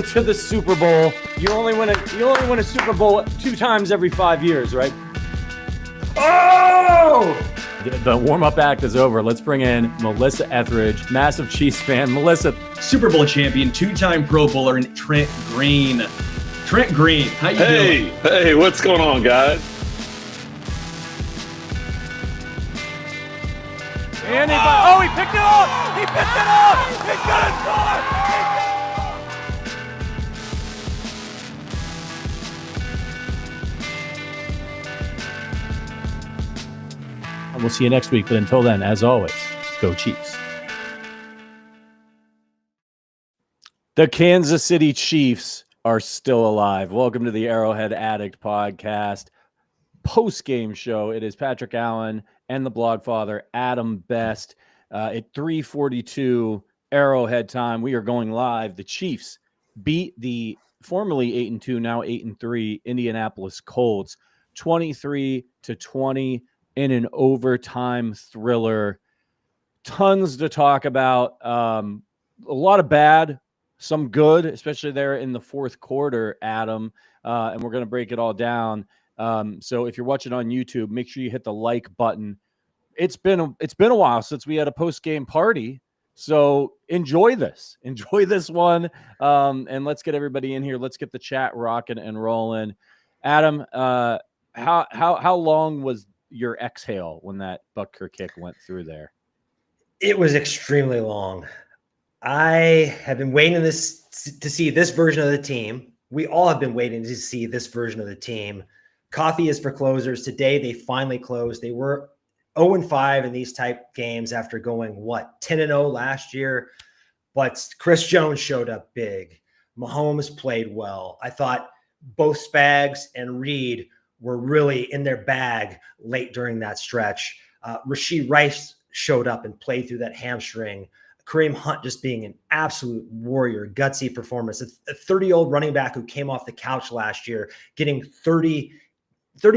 Welcome to the Super Bowl. You only win a Super Bowl 2 times every 5 years, right? Oh! The warm-up act is over. Let's bring in Melissa Etheridge, massive Chiefs fan. Melissa. Super Bowl champion, 2-time Pro Bowler, and Trent Green. Trent Green, how you doing? Hey, what's going on, guys? He picked it up! He picked it up! He's gonna score! And we'll see you next week. But until then, as always, go Chiefs. The Kansas City Chiefs are still alive. Welcome to the Arrowhead Addict podcast post-game show. It is Patrick Allen and the blog father, Adam Best. At 3:42 Arrowhead time, we are going live. The Chiefs beat the formerly 8-2, now 8-3 Indianapolis Colts 23-20 in an overtime thriller. Tons to talk about. A lot of bad, some good, especially there in the fourth quarter, Adam. And we're going to break it all down. So if you're watching on YouTube, make sure you hit the like button. It's been a while since we had a post-game party, so enjoy this one, and let's get everybody in here. Let's get the chat rocking and rolling. Adam, how long was your exhale when that Butker kick went through there? It was extremely long. I have been waiting to see this version of the team. We all have been waiting to see this version of the team. Coffee is for closers. Today they finally closed. They were 0-5 in these type games after going 10-0 last year. But Chris Jones showed up big. Mahomes played well. I thought both Spags and Reed were really in their bag late during that stretch. Rasheed Rice showed up and played through that hamstring. Kareem Hunt just being an absolute warrior, gutsy performance. A 30-year-old running back who came off the couch last year, getting 30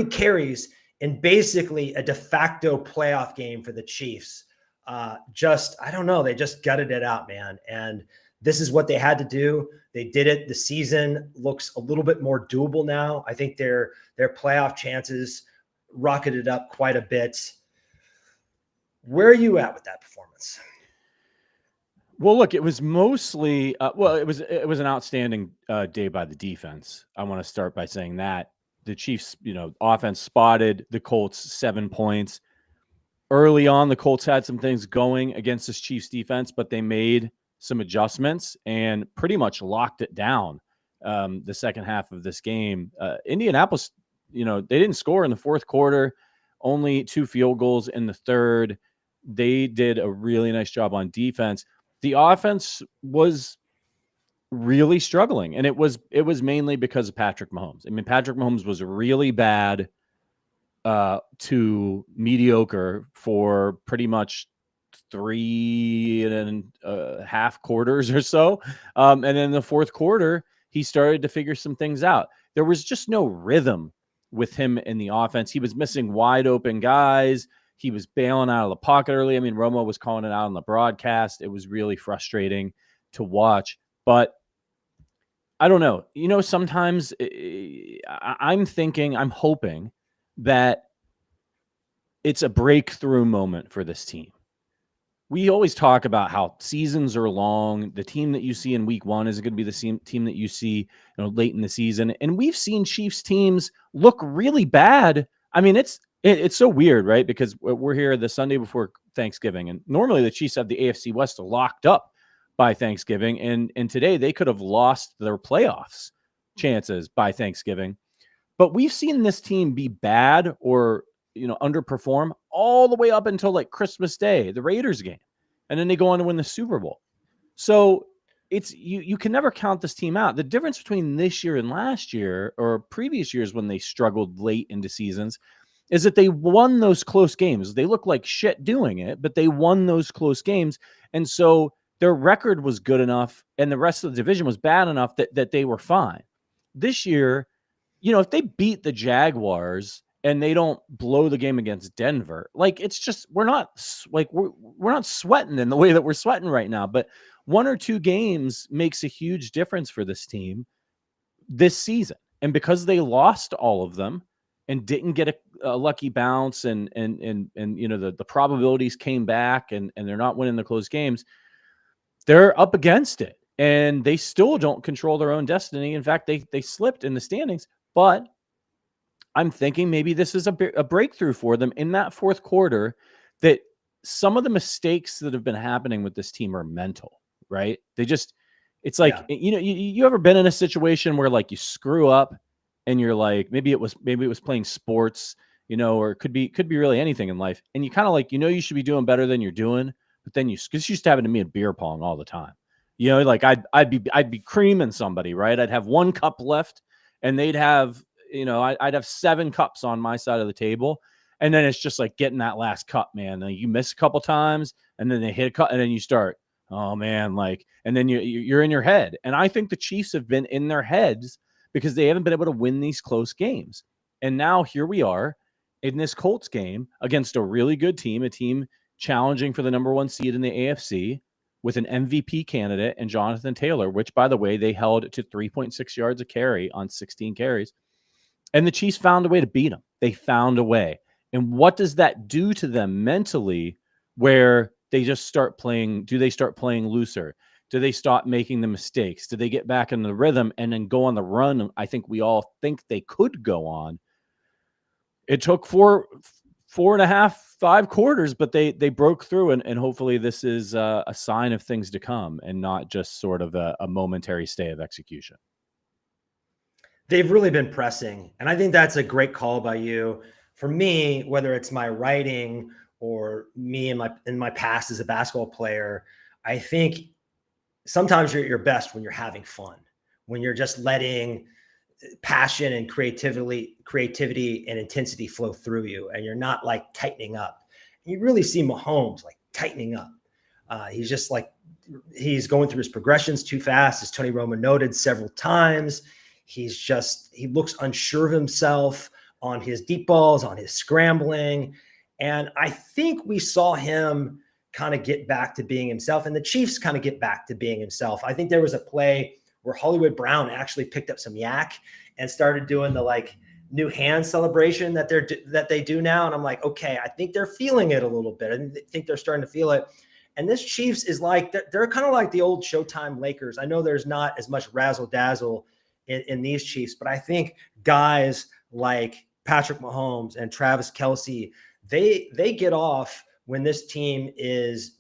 carries in basically a de facto playoff game for the Chiefs. I don't know. They just gutted it out, man. And this is what they had to do. They did it. The season looks a little bit more doable now. I think their playoff chances rocketed up quite a bit. Where are you at with that performance? Well, look, it was mostly it was an outstanding day by the defense. I want to start by saying that. The Chiefs, offense spotted the Colts 7 points. Early on, the Colts had some things going against this Chiefs defense, but they made some adjustments and pretty much locked it down the second half of this game. Indianapolis, they didn't score in the fourth quarter, only 2 field goals in the third. They did a really nice job on defense. The offense was really struggling, and it was mainly because of Patrick Mahomes. I mean, Patrick Mahomes was really bad to mediocre for pretty much 3.5 quarters or so. And then in the fourth quarter, he started to figure some things out. There was just no rhythm with him in the offense. He was missing wide open guys. He was bailing out of the pocket early. I mean, Romo was calling it out on the broadcast. It was really frustrating to watch, but I don't know. Sometimes I'm hoping that it's a breakthrough moment for this team. We always talk about how seasons are long. The team that you see in week 1 is going to be the same team that you see late in the season. And we've seen Chiefs teams look really bad. I mean, it's so weird, right? Because we're here the Sunday before Thanksgiving, and normally the Chiefs have the AFC West locked up by Thanksgiving, and today they could have lost their playoffs chances by Thanksgiving. But we've seen this team be bad or underperform all the way up until like Christmas Day, the Raiders game, and then they go on to win the Super Bowl. So it's you can never count this team out. The difference between this year and last year, or previous years when they struggled late into seasons, is that they won those close games. They look like shit doing it, but they won those close games, and so their record was good enough and the rest of the division was bad enough that they were fine. This year, if they beat the Jaguars and they don't blow the game against Denver, like, it's just, we're not sweating in the way that we're sweating right now. But 1 or 2 games makes a huge difference for this team this season. And because they lost all of them and didn't get a lucky bounce and the probabilities came back and they're not winning the close games, they're up against it. And they still don't control their own destiny. In fact, they slipped in the standings. But I'm thinking maybe this is a breakthrough for them in that fourth quarter, that some of the mistakes that have been happening with this team are mental, right? It's like, you ever been in a situation where like you screw up and you're like, maybe it was playing sports, or it could be really anything in life. And you kind of like, you should be doing better than you're doing, but then this used to happen to me at beer pong all the time. Like I'd be creaming somebody, right? I'd have 1 cup left and they'd have, I'd have 7 cups on my side of the table. And then it's just like getting that last cup, man. Like you miss a couple times and then they hit a cup and then you start, oh man, like, and then you're in your head. And I think the Chiefs have been in their heads because they haven't been able to win these close games. And now here we are in this Colts game against a really good team, a team challenging for the number 1 seed in the AFC with an MVP candidate and Jonathan Taylor, which by the way, they held to 3.6 yards a carry on 16 carries. And the Chiefs found a way to beat them. They found a way. And what does that do to them mentally, where they just start playing? Do they start playing looser? Do they stop making the mistakes? Do they get back in the rhythm and then go on the run? I think we all think they could go on. It took 4.5, 5 quarters, but they broke through. And hopefully this is a sign of things to come and not just sort of a momentary stay of execution. They've really been pressing. And I think that's a great call by you. For me, whether it's my writing or me in my past as a basketball player, I think sometimes you're at your best when you're having fun, when you're just letting passion and creativity and intensity flow through you, and you're not like tightening up. You really see Mahomes like tightening up. He's just like, he's going through his progressions too fast, as Tony Romo noted several times. He looks unsure of himself on his deep balls, on his scrambling. And I think we saw him kind of get back to being himself, and the Chiefs kind of get back to being himself. I think there was a play where Hollywood Brown actually picked up some yak and started doing the like new hand celebration that they do now. And I'm like, okay, I think they're feeling it a little bit. I think they're starting to feel it. And this Chiefs is like, they're kind of like the old Showtime Lakers. I know there's not as much razzle dazzle in these Chiefs, but I think guys like Patrick Mahomes and Travis Kelce, they get off when this team is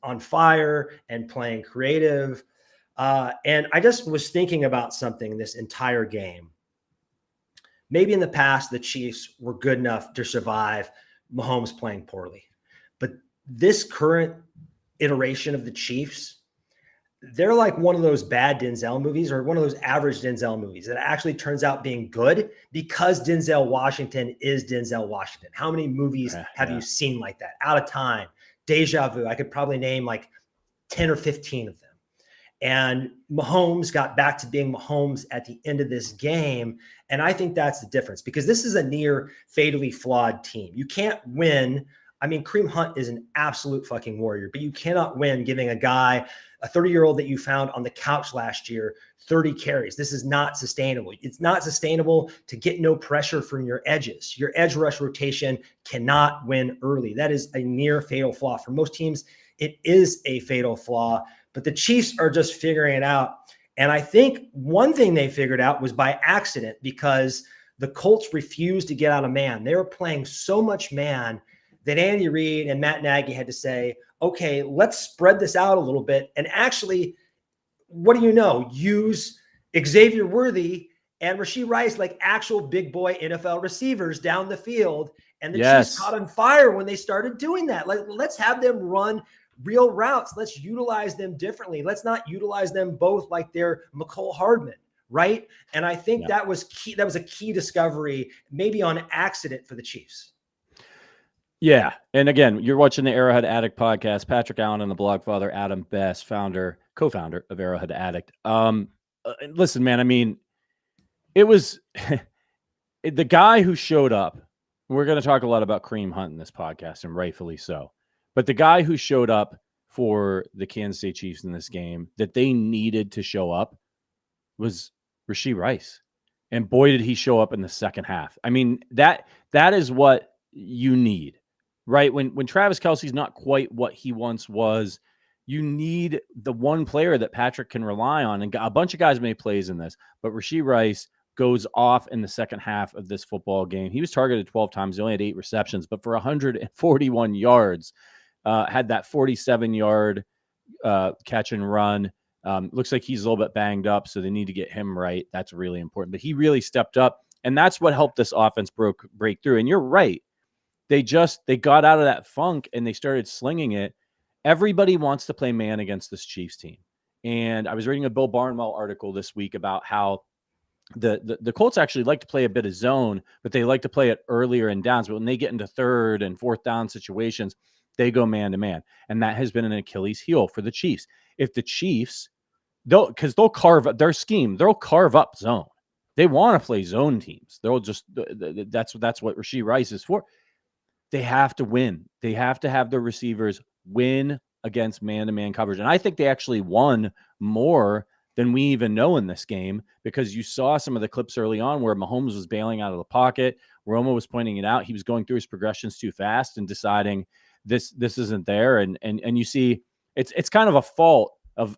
on fire and playing creative. And I just was thinking about something this entire game. Maybe in the past, the Chiefs were good enough to survive Mahomes playing poorly. But this current iteration of the Chiefs, they're like one of those bad Denzel movies or one of those average Denzel movies that actually turns out being good because Denzel Washington is Denzel Washington. How many movies have you seen like that? Out of Time, Deja Vu. I could probably name like 10 or 15 of them. And Mahomes got back to being Mahomes at the end of this game. And I think that's the difference, because this is a near fatally flawed team. You can't win. I mean, Kareem Hunt is an absolute fucking warrior, but you cannot win giving a guy, a 30-year-old that you found on the couch last year, 30 carries. This is not sustainable. It's not sustainable to get no pressure from your edges. Your edge rush rotation cannot win early. That is a near fatal flaw. For most teams, it is a fatal flaw, but the Chiefs are just figuring it out. And I think one thing they figured out was by accident, because the Colts refused to get out of man. They were playing so much man that Andy Reid and Matt Nagy had to say, okay, let's spread this out a little bit. And actually, what do you know? Use Xavier Worthy and Rasheed Rice like actual big boy NFL receivers down the field. And the Chiefs caught on fire when they started doing that. Like, let's have them run real routes. Let's utilize them differently. Let's not utilize them both like they're McCole Hardman, right? And I think that was key. That was a key discovery, maybe on accident for the Chiefs. Yeah. And again, you're watching the Arrowhead Addict podcast. Patrick Allen and the blog father, Adam Best, co-founder of Arrowhead Addict. Listen, man, I mean, it was the guy who showed up. We're going to talk a lot about Kareem Hunt in this podcast, and rightfully so. But the guy who showed up for the Kansas State Chiefs in this game that they needed to show up was Rasheed Rice. And boy, did he show up in the second half. I mean, that is what you need, right? When Travis Kelce's not quite what he once was, you need the one player that Patrick can rely on. And a bunch of guys made plays in this, but Rasheed Rice goes off in the second half of this football game. He was targeted 12 times. He only had 8 receptions, but for 141 yards, had that 47-yard catch and run. Looks like he's a little bit banged up, so they need to get him right. That's really important. But he really stepped up, and that's what helped this offense break through. And you're right. They got out of that funk, and they started slinging it. Everybody wants to play man against this Chiefs team. And I was reading a Bill Barnwell article this week about how the Colts actually like to play a bit of zone, but they like to play it earlier in downs. But when they get into third and fourth down situations, they go man to man. And that has been an Achilles heel for the Chiefs. If the Chiefs, they'll carve up their scheme, they'll carve up zone. They want to play zone teams. They'll just, that's what Rasheed Rice is for. They have to win. They have to have their receivers win against man-to-man coverage. And I think they actually won more than we even know in this game, because you saw some of the clips early on where Mahomes was bailing out of the pocket. Romo was pointing it out. He was going through his progressions too fast and deciding this isn't there. And you see it's kind of a fault of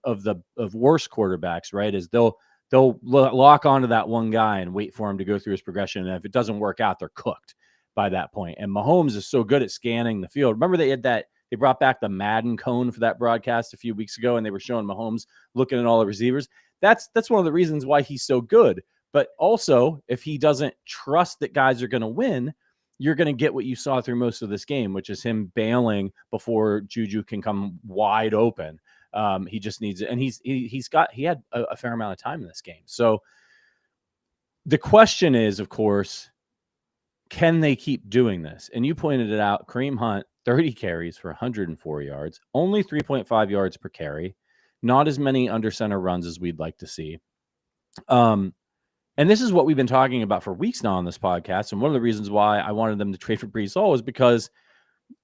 worse quarterbacks, right? Is they'll lock onto that one guy and wait for him to go through his progression. And if it doesn't work out, they're cooked by that point. And Mahomes is so good at scanning the field. Remember they brought back the Madden cone for that broadcast a few weeks ago, and they were showing Mahomes looking at all the receivers. That's one of the reasons why he's so good. But also, if he doesn't trust that guys are going to win, you're going to get what you saw through most of this game, which is him bailing before Juju can come wide open. He just needs it. And he had a fair amount of time in this game. So the question is, of course, can they keep doing this? And you pointed it out, Kareem Hunt, 30 carries for 104 yards, only 3.5 yards per carry, not as many under center runs as we'd like to see. And this is what we've been talking about for weeks now on this podcast. And one of the reasons why I wanted them to trade for Breece Hall is because,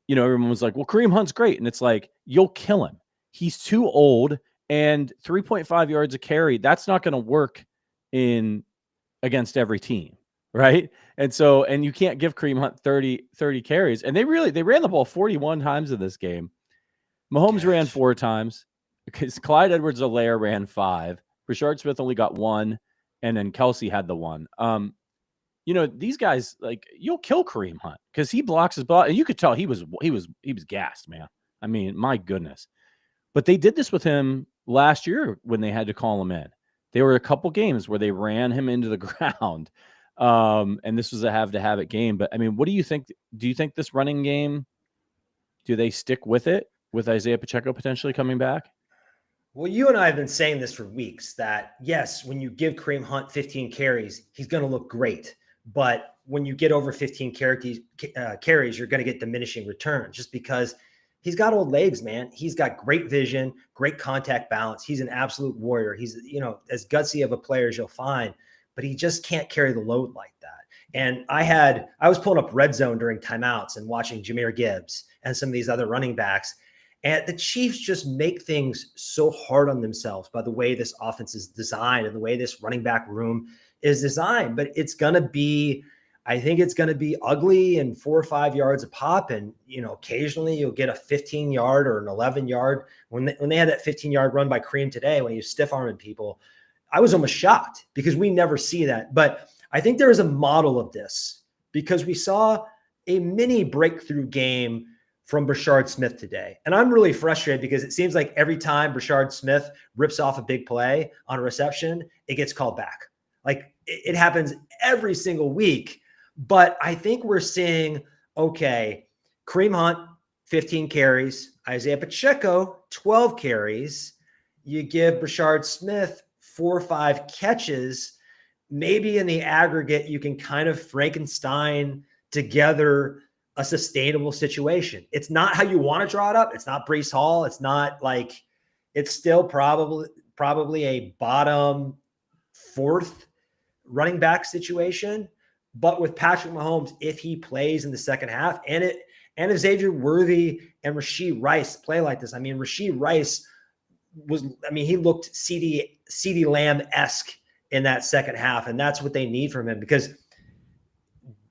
everyone was like, well, Kareem Hunt's great. And it's like, you'll kill him. He's too old, and 3.5 yards a carry, that's not going to work against every team. Right. And you can't give Kareem Hunt 30 carries. And they ran the ball 41 times in this game. Mahomes ran 4 times because Clyde Edwards-Helaire ran 5. Rashard Smith only got 1. And then Kelce had the 1. These guys, like, you'll kill Kareem Hunt because he blocks his ball. And you could tell he was gassed, man. I mean, my goodness. But they did this with him last year when they had to call him in. There were a couple games where they ran him into the ground. And this was a have it game. But I mean, what do you think? Do you think this running game, do they stick with it with Isaiah Pacheco potentially coming back? Well, you and I have been saying this for weeks that yes, when you give Kareem Hunt 15 carries, he's going to look great. But when you get over 15 carries, you're going to get diminishing returns just because he's got old legs, man. He's got great vision, great contact balance. He's an absolute warrior. He's, as gutsy of a player as you'll find, but he just can't carry the load like that. And I was pulling up Red Zone during timeouts and watching Jahmyr Gibbs and some of these other running backs. And the Chiefs just make things so hard on themselves by the way this offense is designed and the way this running back room is designed. But I think it's going to be ugly and 4 or 5 yards a pop. And, occasionally you'll get a 15-yard or an 11-yard. When they had that 15-yard run by Kareem today, when he was stiff-arming people, I was almost shocked because we never see that. But I think there is a model of this because we saw a mini breakthrough game from Rasheed Smith today. And I'm really frustrated because it seems like every time Rasheed Smith rips off a big play on a reception, it gets called back. Like it happens every single week. But I think we're seeing, okay, Kareem Hunt, 15 carries, Isaiah Pacheco, 12 carries. You give Rasheed Smith 4 or 5 catches. Maybe in the aggregate, you can kind of Frankenstein together a sustainable situation. It's not how you want to draw it up. It's not Breece Hall. It's not like, it's still probably a bottom 4th running back situation. But with Patrick Mahomes, if he plays in the second half, and And if Xavier Worthy and Rasheed Rice play like this, I mean, Rasheed Rice he looked CeeDee Lamb-esque in that second half, and that's what they need from him, because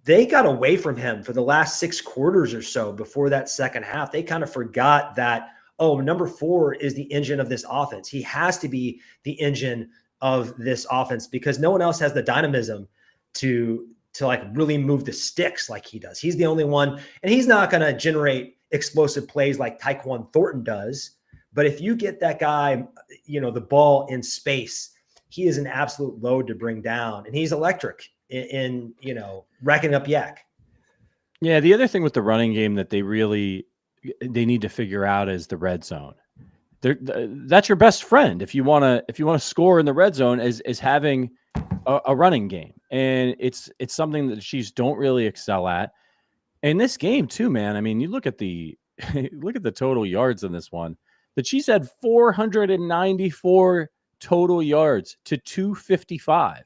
they got away from him for the last 6 quarters or so before that second half. They kind of forgot that, number 4 is the engine of this offense. He has to be the engine of this offense because no one else has the dynamism to like really move the sticks like he does. He's the only one, and he's not going to generate explosive plays like Tyquan Thornton does. But if you get that guy, the ball in space, he is an absolute load to bring down, and he's electric in racking up yak. Yeah, the other thing with the running game that they need to figure out is the red zone. That's your best friend if you want to score in the red zone is having a running game, and it's something that the Chiefs don't really excel at. In this game too, man. I mean, you look at the total yards in this one. The Chiefs had 494 total yards to 255.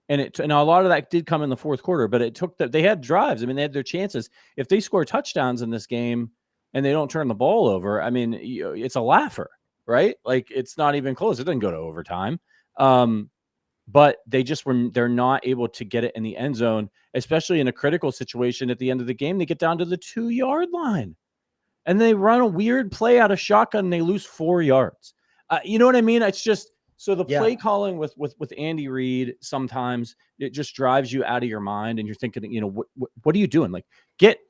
And a lot of that did come in the fourth quarter, but it took they had drives. I mean, they had their chances. If they score touchdowns in this game and they don't turn the ball over, I mean, it's a laugher, right? Like, it's not even close. It didn't go to overtime. But they're not able to get it in the end zone, especially in a critical situation at the end of the game. They get down to the 2-yard line and they run a weird play out of shotgun and they lose 4 yards. You know what I mean? It's just, so the play calling with Andy Reid, sometimes it just drives you out of your mind and you're thinking, what are you doing? Like, get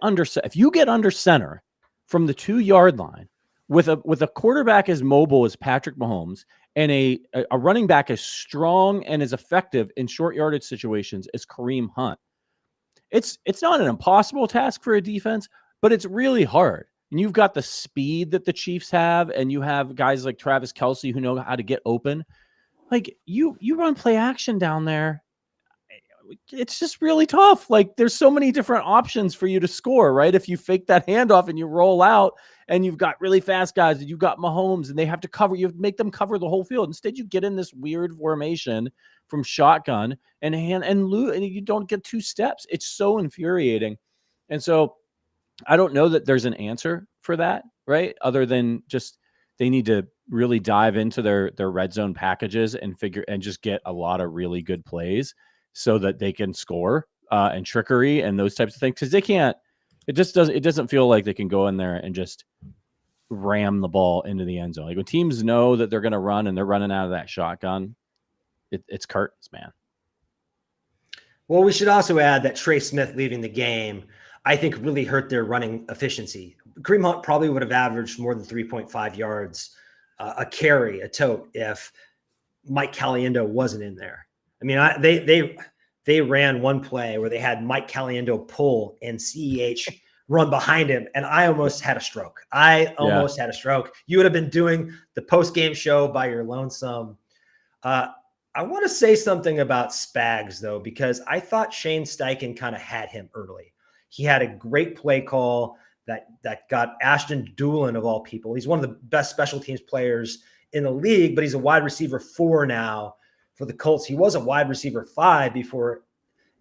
under, if you get under center from the 2-yard line with a quarterback as mobile as Patrick Mahomes and a running back as strong and as effective in short yardage situations as Kareem Hunt, it's not an impossible task for a defense, but it's really hard. And you've got the speed that the Chiefs have, and you have guys like Travis Kelce who know how to get open. Like, you run play action down there, it's just really tough. Like, there's so many different options for you to score, right? If you fake that handoff and you roll out and you've got really fast guys and you've got Mahomes and they have to cover, you make them cover the whole field. Instead, you get in this weird formation from shotgun and you don't get 2 steps. It's so infuriating. And so I don't know that there's an answer for that, right? Other than just they need to really dive into their red zone packages and just get a lot of really good plays so that they can score and trickery and those types of things. Because they can't. It doesn't feel like they can go in there and just ram the ball into the end zone. Like, when teams know that they're going to run and they're running out of that shotgun, it's curtains, man. Well, we should also add that Trey Smith leaving the game, I think, really hurt their running efficiency. Kareem Hunt probably would have averaged more than 3.5 yards a carry, a tote, if Mike Caliendo wasn't in there. I mean, they ran one play where they had Mike Caliendo pull and CEH run behind him, and I almost had a stroke. Had a stroke. You would have been doing the post-game show by your lonesome. I want to say something about Spags, though, because I thought Shane Steichen kind of had him early. He had a great play call that got Ashton Doolin, of all people. He's one of the best special teams players in the league, but he's a wide receiver 4 now for the Colts. He was a wide receiver 5 before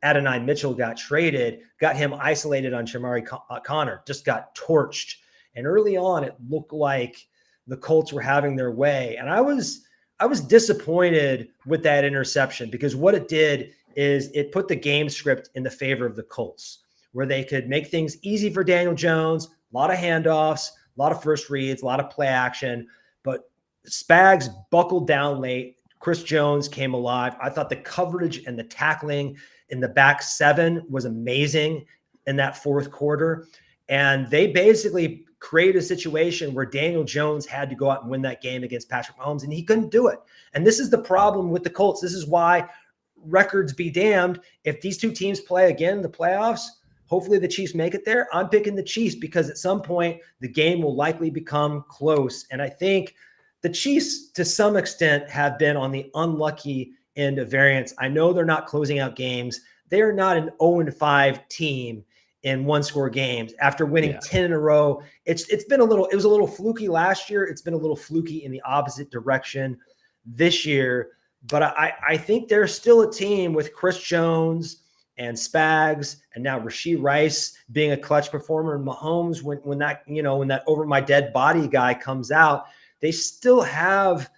Adonai Mitchell got traded, got him isolated on Shamari Connor, just got torched. And early on, it looked like the Colts were having their way. And I was disappointed with that interception, because what it did is it put the game script in the favor of the Colts, where they could make things easy for Daniel Jones, a lot of handoffs, a lot of first reads, a lot of play action. But Spags buckled down late. Chris Jones came alive. I thought the coverage and the tackling in the back 7 was amazing in that fourth quarter. And they basically created a situation where Daniel Jones had to go out and win that game against Patrick Mahomes, and he couldn't do it. And this is the problem with the Colts. This is why, records be damned, if these two teams play again in the playoffs, hopefully the Chiefs make it there. I'm picking the Chiefs because at some point the game will likely become close. And I think the Chiefs, to some extent, have been on the unlucky end of variance. I know they're not closing out games. They are not an 0-5 team in one-score games after winning 10 in a row. It was a little fluky last year. It's been a little fluky in the opposite direction this year. But I think they're still a team with Chris Jones and Spags, and now Rasheed Rice being a clutch performer, and Mahomes when that over my dead body guy comes out, they still have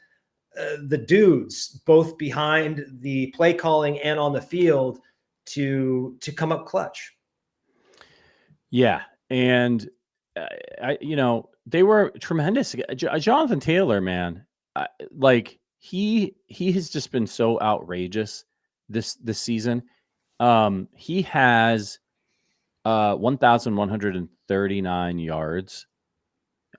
the dudes both behind the play calling and on the field to come up clutch. Yeah, and they were tremendous. Jonathan Taylor, man, he has just been so outrageous this season. He has 1,139 yards,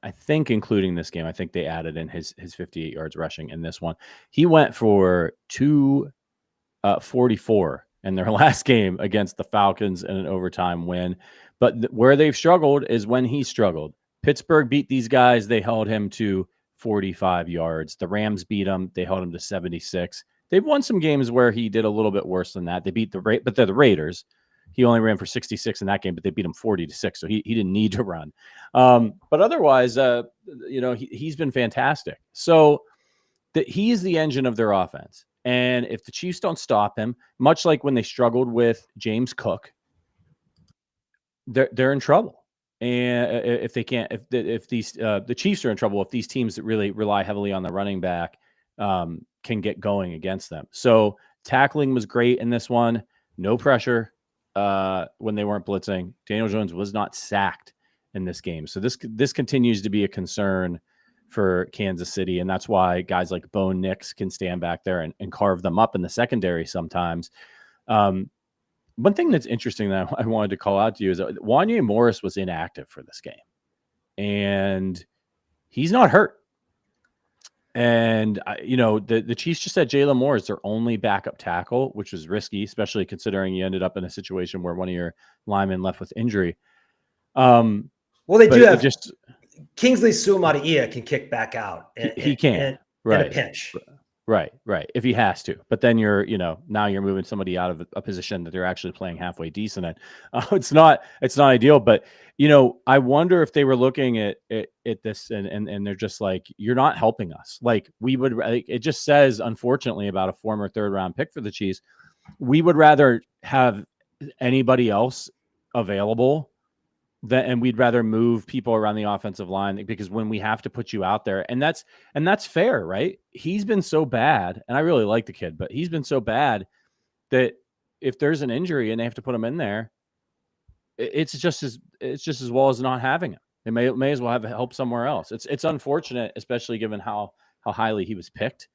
I think, including this game. I think they added in his 58 yards rushing in this one. He went for 244 in their last game against the Falcons in an overtime win. But where they've struggled is when he struggled. Pittsburgh beat these guys. They held him to 45 yards. The Rams beat him. They held him to 76. They've won some games where he did a little bit worse than that. They beat but they're the Raiders. He only ran for 66 in that game, but they beat him 40-6. So he didn't need to run. But otherwise, he's been fantastic. So he is the engine of their offense. And if the Chiefs don't stop him, much like when they struggled with James Cook, they're in trouble. And if they can't, if the Chiefs are in trouble, if these teams that really rely heavily on the running back can get going against them. So tackling was great in this one. No pressure when they weren't blitzing. Daniel Jones was not sacked in this game. So this continues to be a concern for Kansas City. And that's why guys like Bo Nix can stand back there and carve them up in the secondary sometimes. One thing that's interesting that I wanted to call out to you is that Wanya Morris was inactive for this game. And he's not hurt. And, the Chiefs just said Jalen Moore is their only backup tackle, which is risky, especially considering you ended up in a situation where one of your linemen left with injury. Well, they do have Kingsley Suamataia can kick back out. He can. Right. In a pinch. Right. If he has to. But then now you're moving somebody out of a position that they're actually playing halfway decent at. It's not ideal, but I wonder if they were looking at this and they're just like, you're not helping us. Like it just says, unfortunately, about a former 3rd round pick for the Chiefs. We would rather have anybody else available and we'd rather move people around the offensive line, because when we have to put you out there, and that's fair, right? He's been so bad, and I really like the kid, but he's been so bad that if there's an injury and they have to put him in there, it's just as well as not having him. They may as well have help somewhere else. It's unfortunate, especially given how highly he was picked.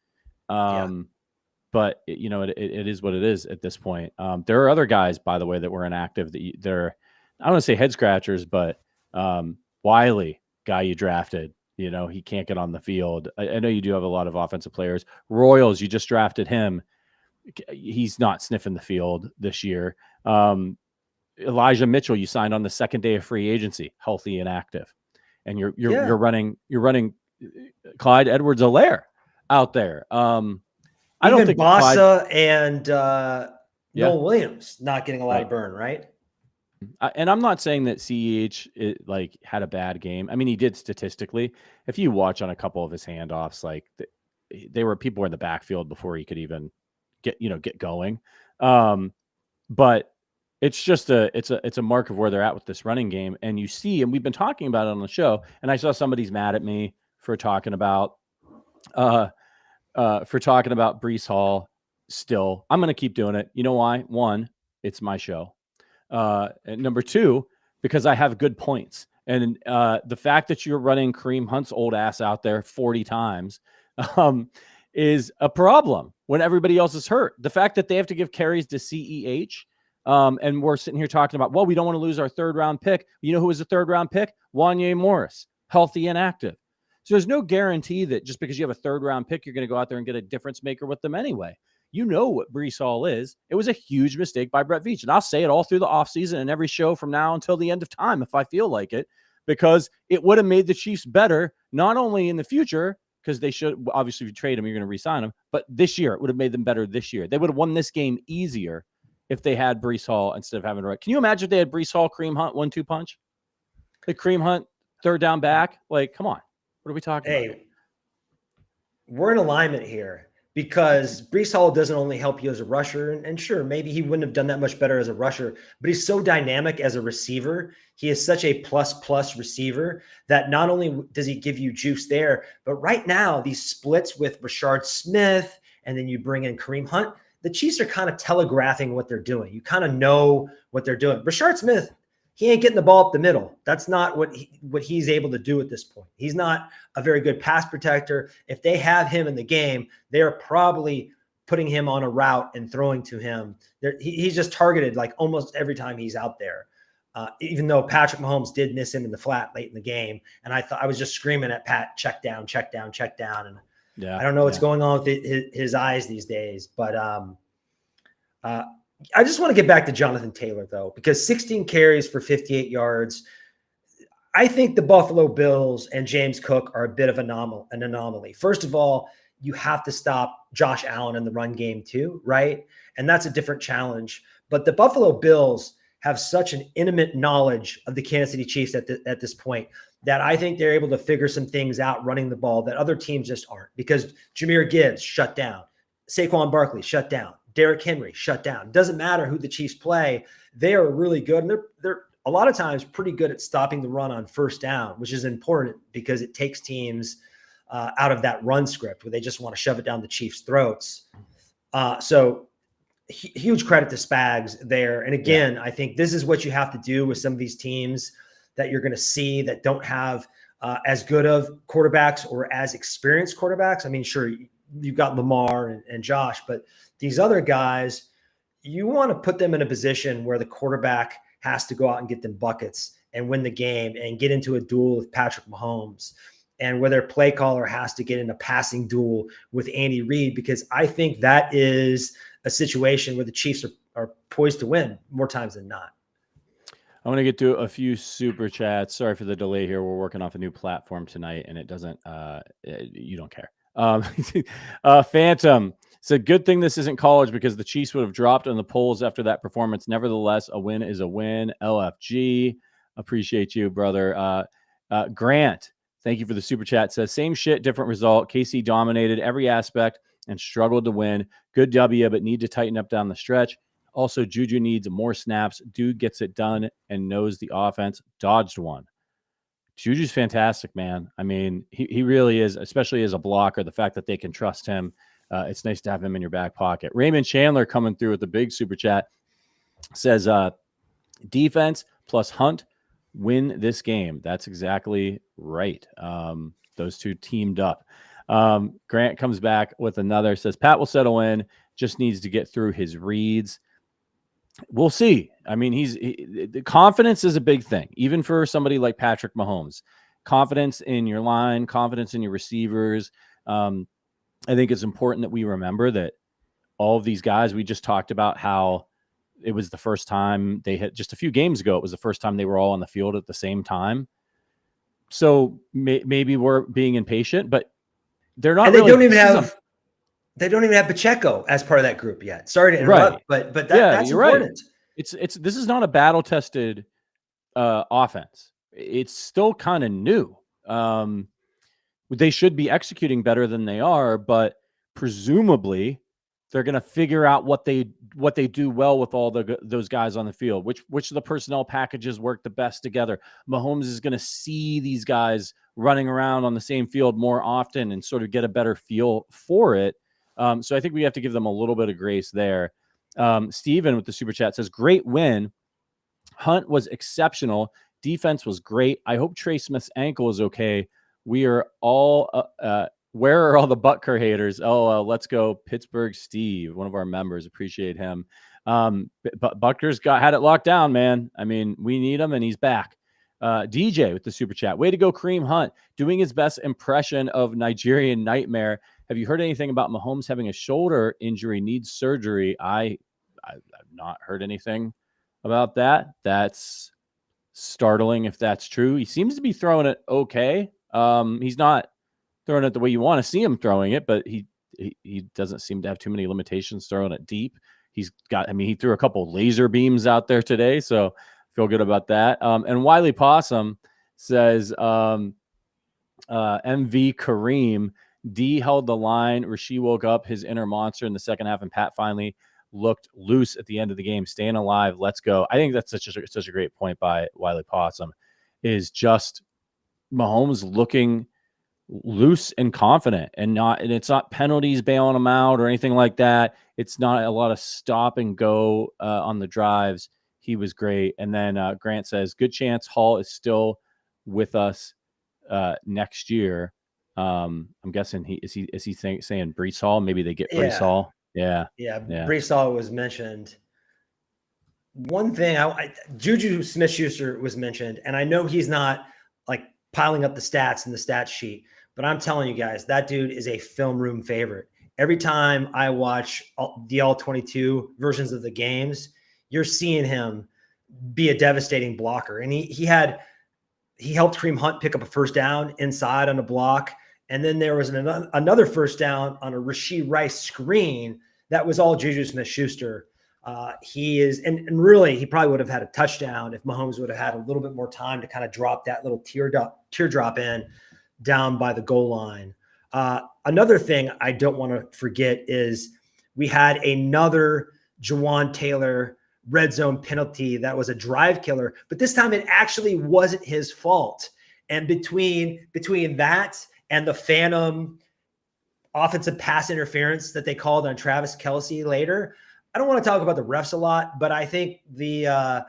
But it is what it is at this point. There are other guys, by the way, that were inactive they're, I don't want to say head scratchers, but Wiley, guy you drafted, he can't get on the field. I know you do have a lot of offensive players. Royals, you just drafted him. He's not sniffing the field this year. Elijah Mitchell, you signed on the 2nd day of free agency, healthy and active, and you're running Clyde Edwards-Helaire out there. I don't think Bossa and Noel Williams not getting a lot of burn, right? And I'm not saying that CEH had a bad game. I mean, he did statistically. If you watch on a couple of his handoffs, people were in the backfield before he could even get going. But it's just it's a mark of where they're at with this running game. And you see, and we've been talking about it on the show. And I saw somebody's mad at me for talking about Breece Hall. Still, I'm going to keep doing it. You know why? One, it's my show. And number 2, because I have good points. And the fact that you're running Kareem Hunt's old ass out there 40 times is a problem when everybody else is hurt. The fact that they have to give carries to CEH, and we're sitting here talking about, well, we don't want to lose our 3rd round pick. You know who was a 3rd round pick? Wanya Morris, healthy and active. So there's no guarantee that just because you have a 3rd round pick, you're going to go out there and get a difference maker with them anyway. You know what Breece Hall is. It was a huge mistake by Brett Veach. And I'll say it all through the offseason and every show from now until the end of time if I feel like it, because it would have made the Chiefs better, not only in the future, because they should, obviously, if you trade him, you're going to re-sign him, but this year, it would have made them better this year. They would have won this game easier if they had Breece Hall instead of having to. Can you imagine if they had Breece Hall, Kareem Hunt, 1-2 punch? The Kareem Hunt, 3rd down back? Come on. What are we talking about? We're in alignment here. because Breece Hall doesn't only help you as a rusher, and sure, maybe he wouldn't have done that much better as a rusher, but he's so dynamic as a receiver. He is such a plus receiver that not only does he give you juice there, but right now these splits with Rashard Smith, and then you bring in Kareem Hunt, the Chiefs are kind of telegraphing what they're doing. You kind of know what they're doing. Rashard Smith, he ain't getting the ball up the middle. That's not what he's able to do at this point. He's not a very good pass protector. If they have him in the game, they're probably putting him on a route and throwing to him. He's just targeted like almost every time he's out there. Even though Patrick Mahomes did miss him in the flat late in the game. And I was just screaming at Pat, check down. And I don't know what's going on with his eyes these days, but I just want to get back to Jonathan Taylor, though, because 16 carries for 58 yards. I think the Buffalo Bills and James Cook are a bit of an anomaly. First of all, you have to stop Josh Allen in the run game too, right? And that's a different challenge. But the Buffalo Bills have such an intimate knowledge of the Kansas City Chiefs at this point that I think they're able to figure some things out running the ball that other teams just aren't, because Jahmyr Gibbs shut down, Saquon Barkley shut down, Derrick Henry shut down. Doesn't matter who the Chiefs play. They are really good. And they're a lot of times pretty good at stopping the run on first down, which is important because it takes teams out of that run script where they just want to shove it down the Chiefs' throats. So huge credit to Spags there. And again, I think this is what you have to do with some of these teams that you're going to see that don't have as good of quarterbacks or as experienced quarterbacks. I mean, sure, you've got Lamar and Josh, but these other guys, you want to put them in a position where the quarterback has to go out and get them buckets and win the game and get into a duel with Patrick Mahomes, and where their play caller has to get in a passing duel with Andy Reid, because I think that is a situation where the Chiefs are poised to win more times than not. I want to get to a few super chats. Sorry for the delay here. We're working off a new platform tonight, and it doesn't. You don't care. Phantom said, "Good thing this isn't college because the Chiefs would have dropped on the polls after that performance. Nevertheless, a win is a win." LFG, appreciate you, brother. Grant, thank you for the super chat. Says, "Same shit, different result. KC dominated every aspect and struggled to win. Good W, but need to tighten up down the stretch. Also, Juju needs more snaps. Dude gets it done and knows the offense. Dodged one." Juju's fantastic, man. I mean, he really is, especially as a blocker. The fact that they can trust him, it's nice to have him in your back pocket. Raymond Chandler coming through with the big super chat says, "Defense plus Hunt win this game." That's exactly right. Those two teamed up. Grant comes back with another, says, "Pat will settle in, just needs to get through his reads." We'll see. I mean, the confidence is a big thing, even for somebody like Patrick Mahomes. Confidence in your line, confidence in your receivers. I think it's important that we remember that all of these guys, we just talked about how it was the first time they had, just a few games ago, it was the first time they were all on the field at the same time. So maybe we're being impatient, but they're not. And they don't even have Pacheco as part of that group yet. Sorry to interrupt, but that's important. Right. This is not a battle tested offense. It's still kind of new. They should be executing better than they are, but presumably they're going to figure out what they do well with all those guys on the field, which of the personnel packages work the best together. Mahomes is going to see these guys running around on the same field more often and sort of get a better feel for it. So I think we have to give them a little bit of grace there. Steven with the super chat says, "Great win. Hunt was exceptional. Defense was great. I hope Trey Smith's ankle is okay. We are all, where are all the Butker haters? Oh, let's go Pittsburgh Steve," one of our members. Appreciate him. But Butker's had it locked down, man. I mean, we need him, and he's back. DJ with the super chat. "Way to go, Kareem Hunt, doing his best impression of Nigerian Nightmare. Have you heard anything about Mahomes having a shoulder injury, needs surgery?" I've not heard anything about that. That's startling if that's true. He seems to be throwing it okay. He's not throwing it the way you want to see him throwing it, but he doesn't seem to have too many limitations throwing it deep. He threw a couple laser beams out there today, so feel good about that. And Wiley Possum says, "MV Kareem D held the line. Rasheed woke up his inner monster in the second half, and Pat finally looked loose at the end of the game. Staying alive. Let's go. I think that's such a great point by Wiley Possum, is just Mahomes looking loose and confident, and it's not penalties bailing him out or anything like that. It's not a lot of stop and go on the drives. He was great. And then Grant says, good chance Hall is still with us next year. I'm guessing is he saying Brees Hall? Maybe they get Brees Hall. Yeah. Brees Hall was mentioned. One thing, Juju Smith-Schuster was mentioned, and I know he's not like piling up the stats in the stat sheet, but I'm telling you guys, that dude is a film room favorite. Every time I watch the all-22 versions of the games, you're seeing him be a devastating blocker. And he helped Kareem Hunt pick up a first down inside on a block. And then there was another first down on a Rasheed Rice screen that was all Juju Smith-Schuster. He is, and really, he probably would have had a touchdown if Mahomes would have had a little bit more time to kind of drop that little teardrop in down by the goal line. Another thing I don't want to forget is we had another Jawan Taylor red zone penalty that was a drive killer, but this time it actually wasn't his fault. And between that and the phantom offensive pass interference that they called on Travis Kelce later, I don't want to talk about the refs a lot, but I think the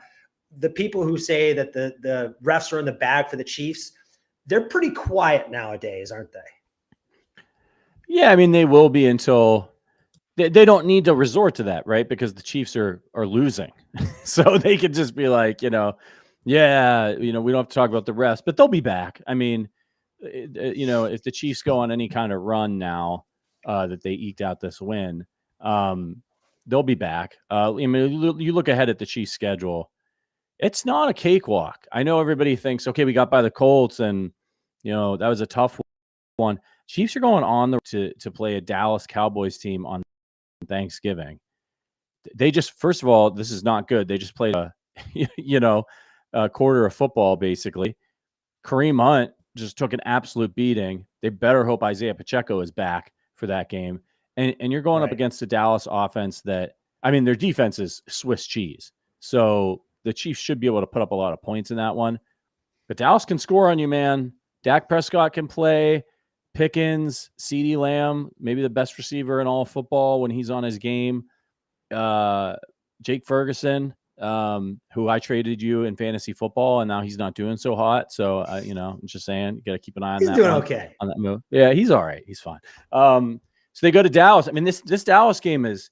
people who say that the refs are in the bag for the Chiefs, they're pretty quiet nowadays, aren't they? Yeah, I mean, they will be until they don't need to resort to that, right? Because the Chiefs are losing. So they could just be like, we don't have to talk about the refs, but they'll be back. I mean, if the Chiefs go on any kind of run now that they eked out this win, they'll be back. I mean, you look ahead at the Chiefs schedule. It's not a cakewalk. I know everybody thinks, okay, we got by the Colts and, that was a tough one. Chiefs are going on to play a Dallas Cowboys team on Thanksgiving. They just, first of all, this is not good. They just played a quarter of football, basically. Kareem Hunt just took an absolute beating. They better hope Isaiah Pacheco is back for that game. And you're going up against the Dallas offense that, I mean, their defense is Swiss cheese. So the Chiefs should be able to put up a lot of points in that one. But Dallas can score on you, man. Dak Prescott can play. Pickens, CeeDee Lamb, maybe the best receiver in all of football when he's on his game. Jake Ferguson, who I traded you in fantasy football, and now he's not doing so hot. So, I'm just saying, you got to keep an eye on that. He's doing okay on that move. Yeah, he's all right. He's fine. So they go to Dallas. I mean, this Dallas game this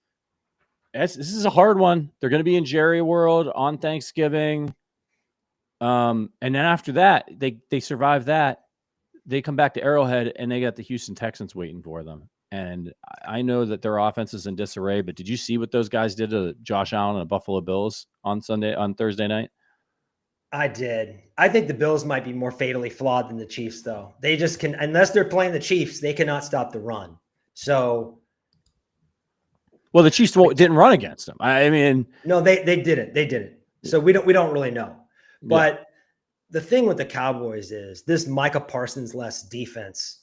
is a hard one. They're going to be in Jerry World on Thanksgiving. And then after that, they survive that. They come back to Arrowhead and they got the Houston Texans waiting for them. And I know that their offense is in disarray, but did you see what those guys did to Josh Allen and the Buffalo Bills on Thursday night? I did. I think the Bills might be more fatally flawed than the Chiefs, though. They just can, unless they're playing the Chiefs, they cannot stop the run. So, well, the Chiefs didn't run against them. I mean, no, they didn't. They didn't. So we don't really know. But the thing with the Cowboys is this Micah Parsons-less defense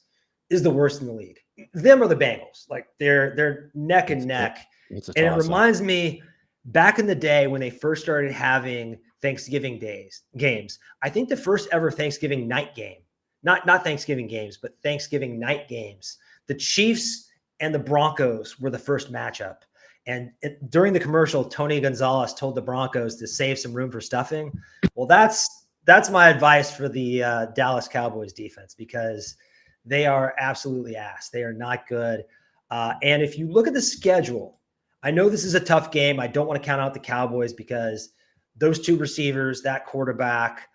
is the worst in the league. Them or the Bengals, like they're neck and neck. And it reminds me back in the day when they first started having Thanksgiving games. I think the first ever Thanksgiving night game, not Thanksgiving games, but Thanksgiving night games. The Chiefs and the Broncos were the first matchup. And during the commercial, Tony Gonzalez told the Broncos to save some room for stuffing. Well, that's my advice for the Dallas Cowboys defense, because they are absolutely ass. They are not good. And if you look at the schedule, I know this is a tough game. I don't want to count out the Cowboys because those two receivers, that quarterback,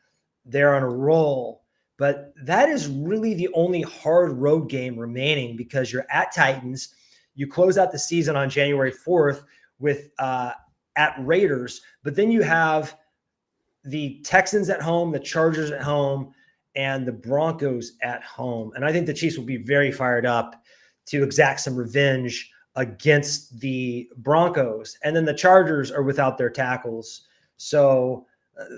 they're on a roll. But that is really the only hard road game remaining, because you're at Titans. You close out the season on January 4th with at Raiders, but then you have the Texans at home, the Chargers at home, and the Broncos at home. And I think the Chiefs will be very fired up to exact some revenge against the Broncos. And then the Chargers are without their tackles. So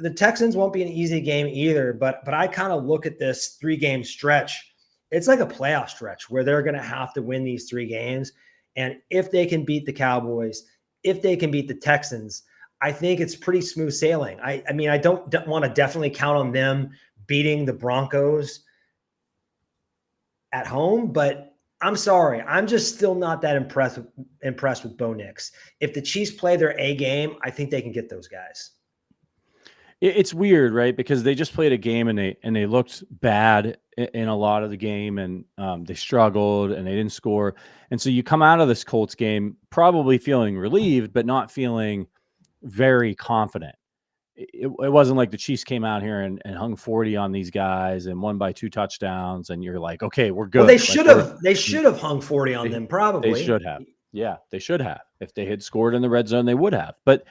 the Texans won't be an easy game either. But I kind of look at this 3-game stretch it's like a playoff stretch where they're going to have to win these 3 games. And if they can beat the Cowboys, if they can beat the Texans, I think it's pretty smooth sailing. I mean, I don't want to definitely count on them beating the Broncos at home, but I'm sorry. I'm just still not that impressed with Bo Nix. If the Chiefs play their A game, I think they can get those guys. It's weird, right? Because they just played a game and they looked bad in a lot of the game, and they struggled and they didn't score. And so you come out of this Colts game probably feeling relieved, but not feeling very confident. It wasn't like the Chiefs came out here and hung 40 on these guys and won by 2 touchdowns, and you're like, okay, we're good. Well, they should have hung 40 on them, probably. They should have. Yeah, they should have. If they had scored in the red zone, they would have. But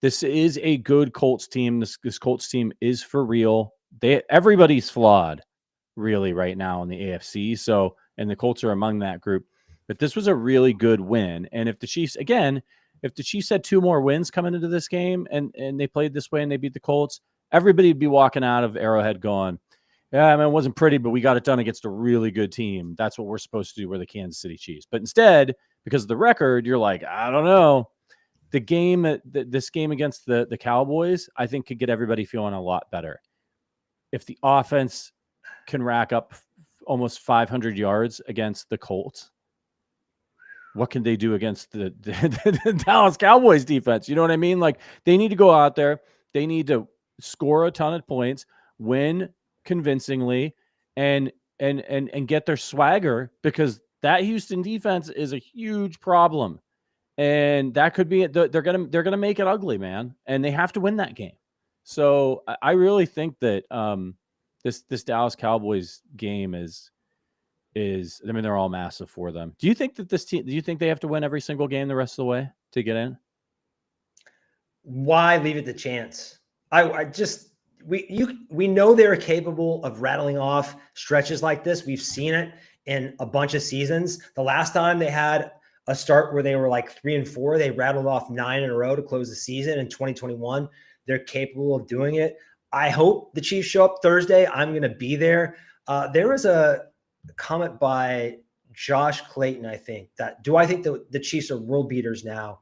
this is a good Colts team. This Colts team is for real. Everybody's flawed, really, right now in the AFC. So, and the Colts are among that group. But this was a really good win. And if the Chiefs had 2 more wins coming into this game and they played this way and they beat the Colts, everybody would be walking out of Arrowhead going, yeah, I mean, it wasn't pretty, but we got it done against a really good team. That's what we're supposed to do. We're the Kansas City Chiefs. But instead, because of the record, you're like, I don't know. This game against the Cowboys, I think, could get everybody feeling a lot better. If the offense can rack up almost 500 yards against the Colts, what can they do against the Dallas Cowboys defense? You know what I mean? Like, they need to go out there. They need to score a ton of points, win convincingly, and get their swagger, because that Houston defense is a huge problem. And that could be it. They're gonna make it ugly, man, and they have to win that game. So I really think that this Dallas Cowboys game is I mean, they're all massive for them. Do you think that this team? Do you think they have to win every single game the rest of the way to get in? Why leave it to chance? We know they're capable of rattling off stretches like this. We've seen it in a bunch of seasons. The last time they had a start where they were like 3-4, they rattled off 9 in a row to close the season in 2021. They're capable of doing it. I hope the Chiefs show up Thursday. I'm going to be there. There was a comment by Josh Clayton, I think, that do I think the Chiefs are world beaters now?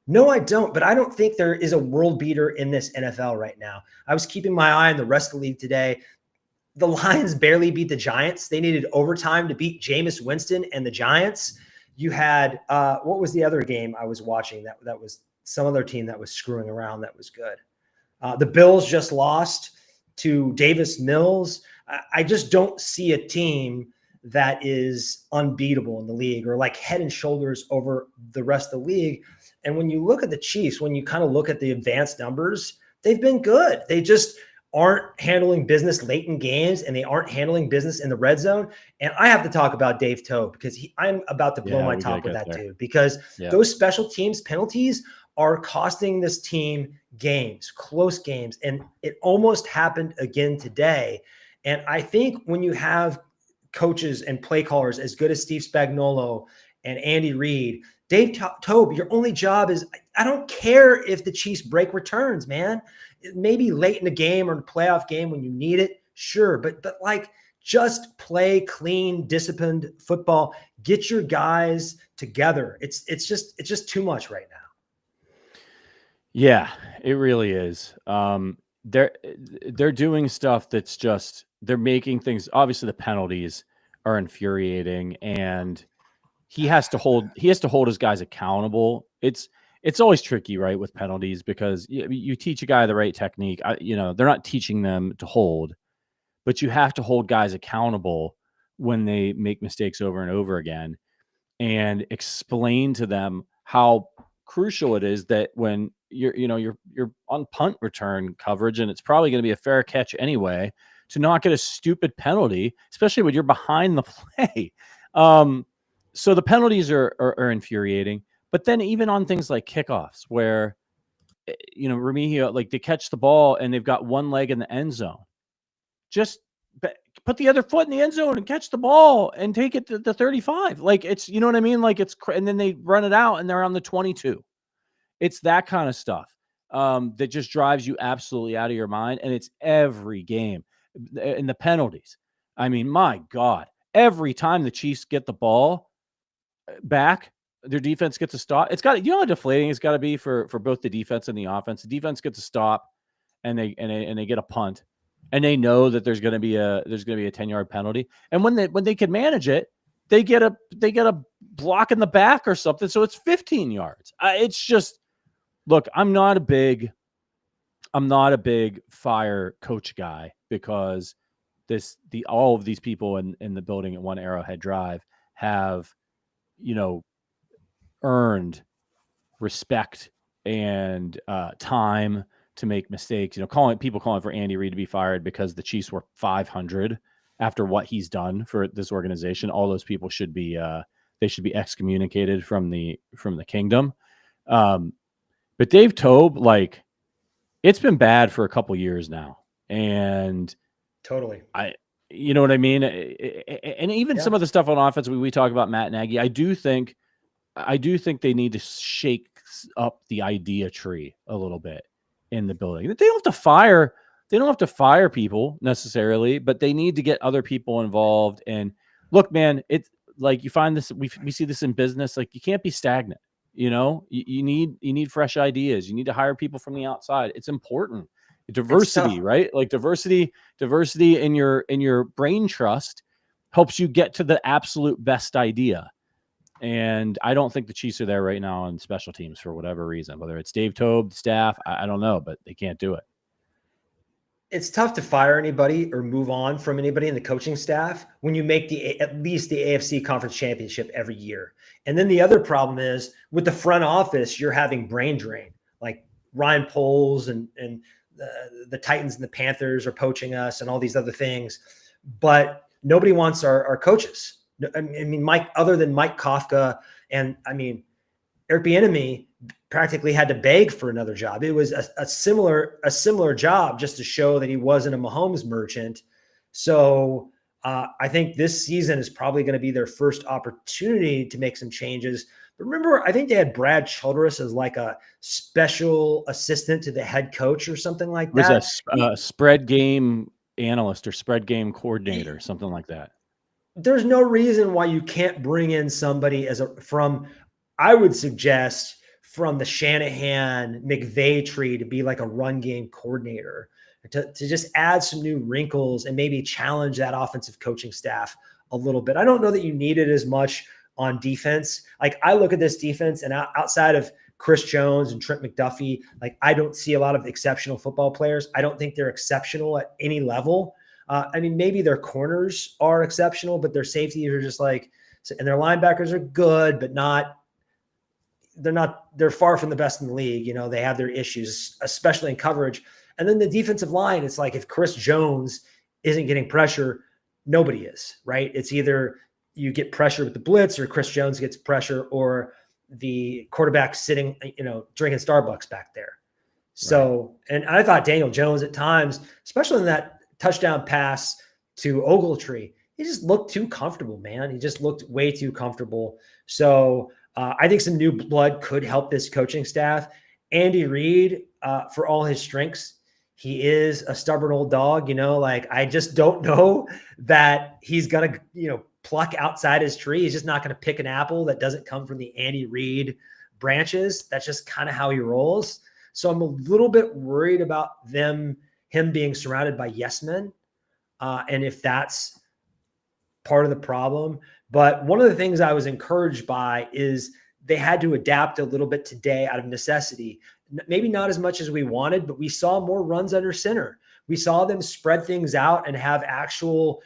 No, I don't. But I don't think there is a world beater in this NFL right now. I was keeping my eye on the rest of the league today. The Lions barely beat the Giants. They needed overtime to beat Jameis Winston and the Giants. You had what was the other game I was watching that was some other team that was screwing around that was good. The Bills just lost to Davis Mills. I just don't see a team that is unbeatable in the league or like head and shoulders over the rest of the league. And when you look at the Chiefs, when you kind of look at the advanced numbers, they've been good. They just aren't handling business late in games, and they aren't handling business in the red zone. And I have to talk about Dave Toub, because I'm about to blow my top with that dude, because those special teams penalties are costing this team games, close games. And it almost happened again today. And I think when you have coaches and play callers as good as Steve Spagnuolo and Andy Reid, Dave Toub, your only job is, I don't care if the Chiefs break returns, man. Maybe late in the game or in a playoff game when you need it, sure. But like, just play clean, disciplined football. Get your guys together. It's just too much right now. Yeah, it really is. They're doing stuff that's just, they're making things, obviously the penalties are infuriating, and he has to hold his guys accountable. It's always tricky, right, with penalties, because you teach a guy the right technique. They're not teaching them to hold, but you have to hold guys accountable when they make mistakes over and over again, and explain to them how crucial it is that when you're on punt return coverage, and it's probably going to be a fair catch anyway, to not get a stupid penalty, especially when you're behind the play. So the penalties are infuriating. But then even on things like kickoffs, where, Remigio, like, they catch the ball and they've got one leg in the end zone, just put the other foot in the end zone and catch the ball and take it to the 35. Like, it's, you know what I mean? Like, and then they run it out and they're on the 22. It's that kind of stuff that just drives you absolutely out of your mind. And it's every game. And the penalties, I mean, my God. every time the Chiefs get the ball back, their defense gets a stop. It's got, you know how deflating it's got to be for both the defense and the offense. The defense gets a stop and they get a punt, and they know that there's going to be a 10-yard penalty. And when they can manage it, they get a block in the back or something, so it's 15 yards. It's just, look, I'm not a big fire coach guy, because all of these people in the building at One Arrowhead Drive have, earned respect and time to make mistakes. People calling for Andy Reid to be fired because the Chiefs were 500 after what he's done for this organization. All those people should be excommunicated from the kingdom. But Dave Toub, it's been bad for a couple years now, and totally, you know what I mean? And even some of the stuff on offense, we talk about Matt Nagy. I do think they need to shake up the idea tree a little bit in the building. They don't have to fire people necessarily, but they need to get other people involved. And look, man, it's like, you find this, we see this in business. Like, you can't be stagnant. You need fresh ideas. You need to hire people from the outside. It's important. Diversity, right? Like diversity in your brain trust helps you get to the absolute best idea. And I don't think the Chiefs are there right now on special teams for whatever reason, whether it's Dave Toub, the staff, I don't know, but they can't do it. It's tough to fire anybody or move on from anybody in the coaching staff when you make at least the AFC Conference Championship every year. And then the other problem is, with the front office, you're having brain drain. Like Ryan Poles and the Titans and the Panthers are poaching us and all these other things, but nobody wants our coaches. I mean, other than Mike Kafka, and Eric Bieniemy practically had to beg for another job. It was a similar job, just to show that he wasn't a Mahomes merchant. So I think this season is probably going to be their first opportunity to make some changes. But remember, I think they had Brad Childress as like a special assistant to the head coach or something like that. It was a spread game analyst or spread game coordinator, something like that. There's no reason why you can't bring in somebody I would suggest from the Shanahan McVay tree to be like a run game coordinator, to just add some new wrinkles and maybe challenge that offensive coaching staff a little bit. I don't know that you need it as much on defense. Like, I look at this defense, and outside of Chris Jones and Trent McDuffie, like, I don't see a lot of exceptional football players. I don't think they're exceptional at any level. Maybe their corners are exceptional, but their safeties are just and their linebackers are good, but they're far from the best in the league. They have their issues, especially in coverage. And then the defensive line, it's like, if Chris Jones isn't getting pressure, nobody is, right? It's either you get pressure with the blitz, or Chris Jones gets pressure, or the quarterback sitting, drinking Starbucks back there. So, right. And I thought Daniel Jones at times, especially in that touchdown pass to Ogletree, he just looked too comfortable, man. He just looked way too comfortable. So I think some new blood could help this coaching staff. Andy Reid, for all his strengths, he is a stubborn old dog. I just don't know that he's going to, pluck outside his tree. He's just not going to pick an apple that doesn't come from the Andy Reid branches. That's just kind of how he rolls. So I'm a little bit worried about him being surrounded by yes men, and if that's part of the problem. But one of the things I was encouraged by is they had to adapt a little bit today out of necessity. Maybe not as much as we wanted, but we saw more runs under center. We saw them spread things out and have actual,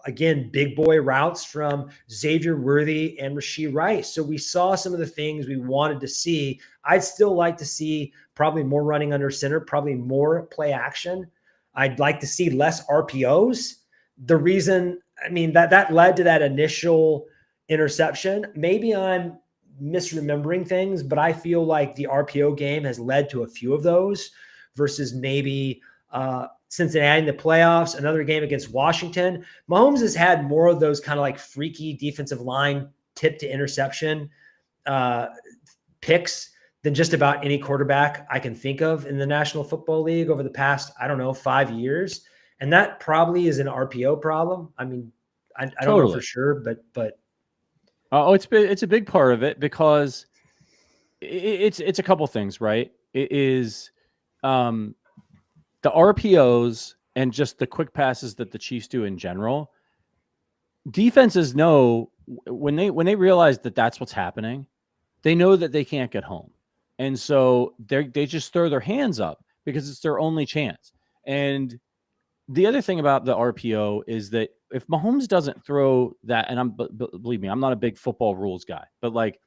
again, big boy routes from Xavier Worthy and Rasheed Rice. So we saw some of the things we wanted to see. I'd still like to see probably more running under center, probably more play action. I'd like to see less RPOs. The reason, that led to that initial interception. Maybe I'm misremembering things, but I feel like the RPO game has led to a few of those versus maybe Cincinnati in the playoffs, another game against Washington. Mahomes has had more of those kind of like freaky defensive line tip to interception picks than just about any quarterback I can think of in the National Football League over the past, 5 years. And that probably is an RPO problem. I don't know Totally. for sure, but Oh, it's a big part of it because it's a couple things, right? It is the RPOs and just the quick passes that the Chiefs do in general. Defenses know when they realize that that's what's happening, they know that they can't get home. And so they just throw their hands up because it's their only chance. And the other thing about the RPO is that if Mahomes doesn't throw that, and believe me, I'm not a big football rules guy, but like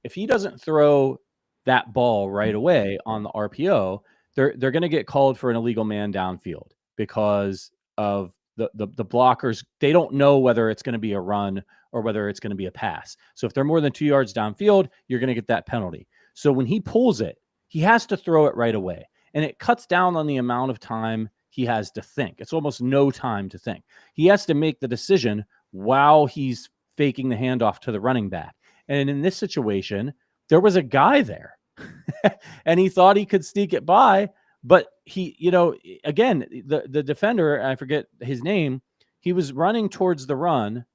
if he doesn't throw that ball right away on the RPO, they're going to get called for an illegal man downfield because of the blockers. They don't know whether it's going to be a run or whether it's going to be a pass. So if they're more than 2 yards downfield, you're going to get that penalty. So when he pulls it, he has to throw it right away. And it cuts down on the amount of time he has to think. It's almost no time to think. He has to make the decision while he's faking the handoff to the running back. And in this situation, there was a guy there and he thought he could sneak it by, but he, again, the defender, I forget his name, he was running towards the run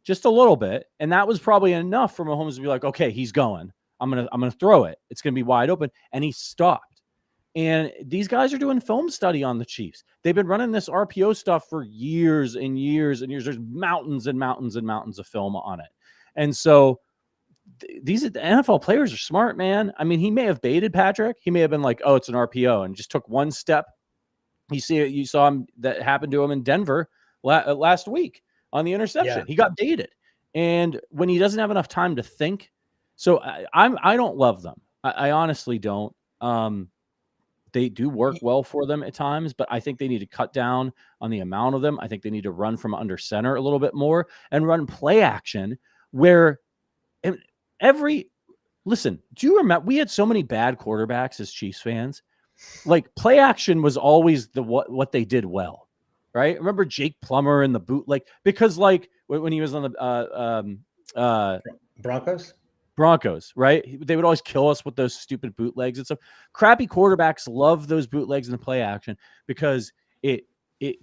just a little bit. And that was probably enough for Mahomes to be like, okay, he's going. I'm going to throw it. It's going to be wide open. And he stopped. And these guys are doing film study on the Chiefs. They've been running this RPO stuff for years and years and years. There's mountains and mountains and mountains of film on it. And so these NFL players are smart, man. I mean, he may have baited Patrick. He may have been like, oh, it's an RPO, and just took one step. You saw him, that happened to him in Denver last week on the interception. Yeah. He got baited. And when he doesn't have enough time to think, so I don't love them. I honestly don't. They do work well for them at times, but I think they need to cut down on the amount of them. I think they need to run from under center a little bit more and run play action where listen, do you remember we had so many bad quarterbacks as Chiefs fans? Like play action was always what they did well, right? Remember Jake Plummer and the bootleg, because like when he was on the Broncos, right? They would always kill us with those stupid bootlegs and stuff. Crappy quarterbacks love those bootlegs and the play action because it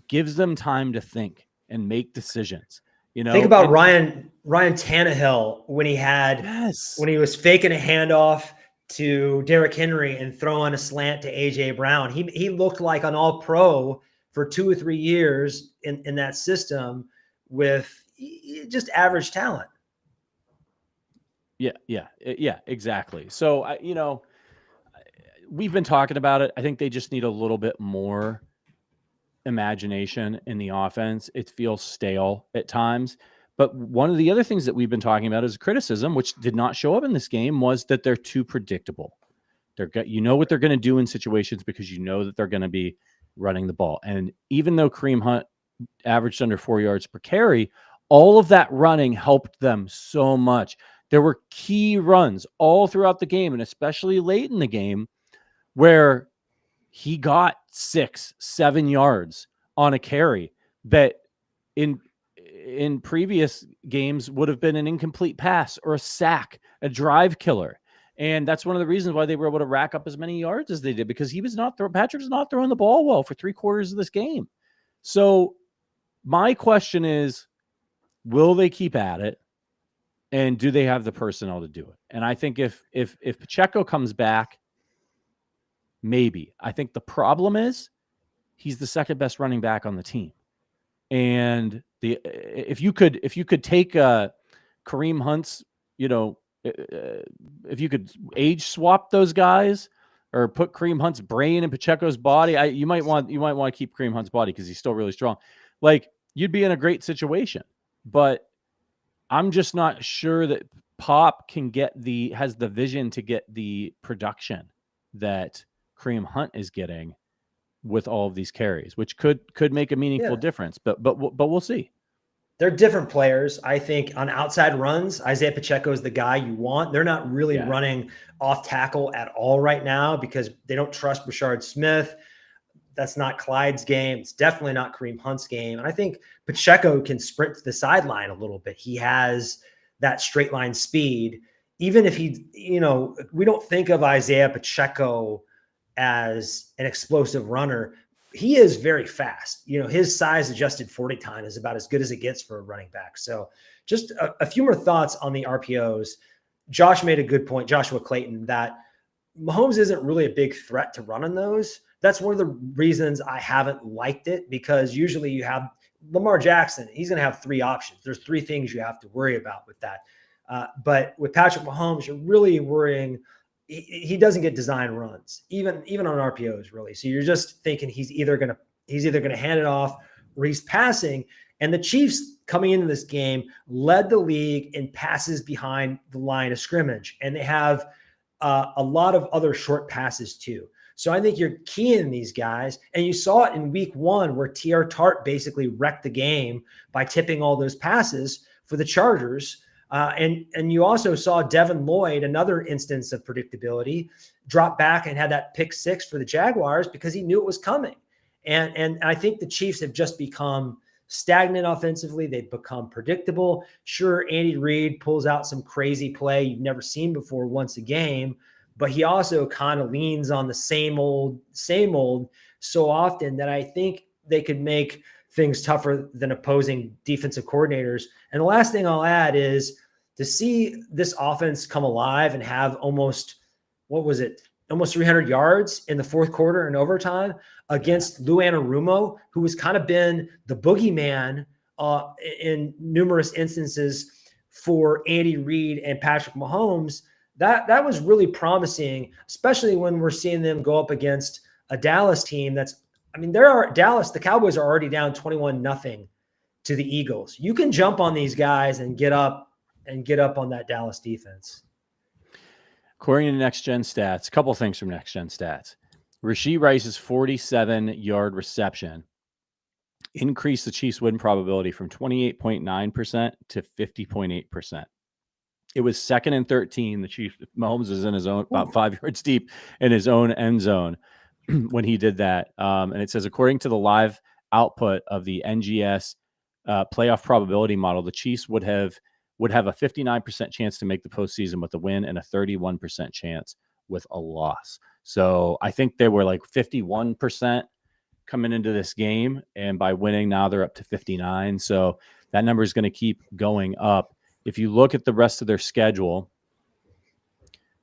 gives them time to think and make decisions. Think about Ryan Tannehill when he was faking a handoff to Derrick Henry and throwing a slant to AJ Brown. He looked like an all-pro for 2 or 3 years in that system with just average talent. Yeah, exactly. So we've been talking about it. I think they just need a little bit more imagination in the offense. It feels stale at times. But one of the other things that we've been talking about as a criticism, which did not show up in this game, was that they're too predictable. You know what they're going to do in situations because you know that they're going to be running the ball. And even though Kareem Hunt averaged under 4 yards per carry, all of that running helped them so much. There were key runs all throughout the game, and especially late in the game, where he got 6-7 yards on a carry that in previous games would have been an incomplete pass or a sack, a drive killer. And that's one of the reasons why they were able to rack up as many yards as they did, because Patrick's not throwing the ball well for 3/4 of this game. So my question is, will they keep at it? And do they have the personnel to do it? And I think if Pacheco comes back, maybe. I think the problem is he's the second best running back on the team. And if you could take Kareem Hunt's, if you could age swap those guys or put Kareem Hunt's brain in Pacheco's body, you might want to keep Kareem Hunt's body because he's still really strong. Like, you'd be in a great situation. But I'm just not sure that Pop has the vision to get the production that Kareem Hunt is getting with all of these carries, which could make a meaningful difference. But we'll see. They're different players. I think on outside runs, Isaiah Pacheco is the guy you want. They're not really running off tackle at all right now because they don't trust Rashard Smith. That's not Clyde's game. It's definitely not Kareem Hunt's game. And I think Pacheco can sprint to the sideline a little bit. He has that straight line speed. Even if we don't think of Isaiah Pacheco as an explosive runner. he is very fast. His size adjusted 40 time is about as good as it gets for a running back. So just a few more thoughts on the RPOs. Josh made a good point, Joshua Clayton, that Mahomes isn't really a big threat to run on those. That's one of the reasons I haven't liked it, because usually you have Lamar Jackson. He's going to have 3 options. There's 3 things you have to worry about with that. But with Patrick Mahomes, you're really worrying. He doesn't get design runs, even on RPOs, really. So you're just thinking he's either going to hand it off or he's passing. And the Chiefs coming into this game led the league in passes behind the line of scrimmage, and they have a lot of other short passes too. So I think you're keying these guys, and you saw it in week 1 where TR Tart basically wrecked the game by tipping all those passes for the Chargers. And you also saw Devin Lloyd, another instance of predictability, drop back and had that pick 6 for the Jaguars because he knew it was coming. And I think the Chiefs have just become stagnant offensively. They've become predictable. Sure, Andy Reid pulls out some crazy play you've never seen before once a game, but he also kind of leans on the same old so often that I think they could make things tougher than opposing defensive coordinators. And the last thing I'll add is to see this offense come alive and have almost 300 yards in the fourth quarter and overtime against Lou Anarumo, who has kind of been the boogeyman in numerous instances for Andy Reid and Patrick Mahomes. That was really promising, especially when we're seeing them go up against a Dallas team the Cowboys are already down 21-0 to the Eagles. You can jump on these guys and get up on that Dallas defense. According to Next Gen Stats, a couple things from Next Gen Stats. Rasheed Rice's 47-yard reception increased the Chiefs' win probability from 28.9% to 50.8%. It was 2nd and 13. The Chiefs, Mahomes was in his own, about 5 yards deep in his own end zone when he did that. And it says, according to the live output of the NGS playoff probability model, the Chiefs would have a 59% chance to make the postseason with a win and a 31% chance with a loss. So I think they were like 51% coming into this game, and by winning now they're up to 59. So that number is going to keep going up. If you look at the rest of their schedule,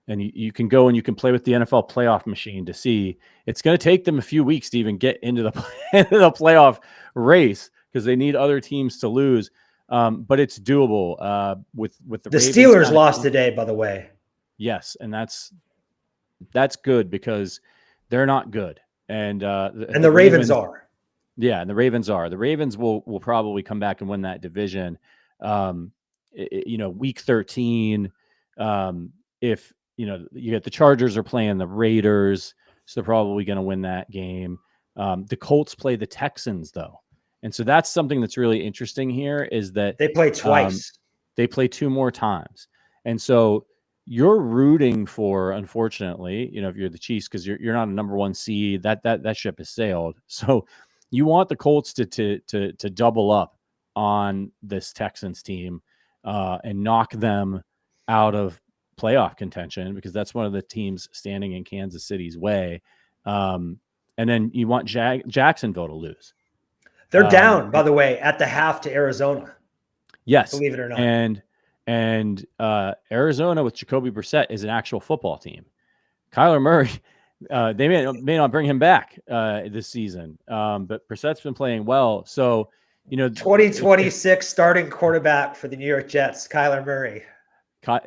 and you can go and you can play with the NFL playoff machine to see, it's going to take them a few weeks to even get into the playoff race because they need other teams to lose. But it's doable with the Ravens Steelers lost today, by the way. Yes, and that's good because they're not good, and the Ravens are. Yeah, and the Ravens are. The Ravens will probably come back and win that division. Week 13. If you get the Chargers are playing the Raiders, so they're probably going to win that game. The Colts play the Texans though. And so that's something that's really interesting here is that they play twice. They play 2 more times. And so you're rooting for, unfortunately, if you're the Chiefs, because you're not a number 1 seed, that ship has sailed. So you want the Colts to double up on this Texans team and knock them out of playoff contention, because that's one of the teams standing in Kansas City's way. And then you want Jacksonville to lose. They're down, by the way, at the half to Arizona. Yes. Believe it or not. And Arizona with Jacoby Brissett is an actual football team. Kyler Murray, they may not bring him back this season, but Brissett's been playing well. So, 2026 starting quarterback for the New York Jets, Kyler Murray.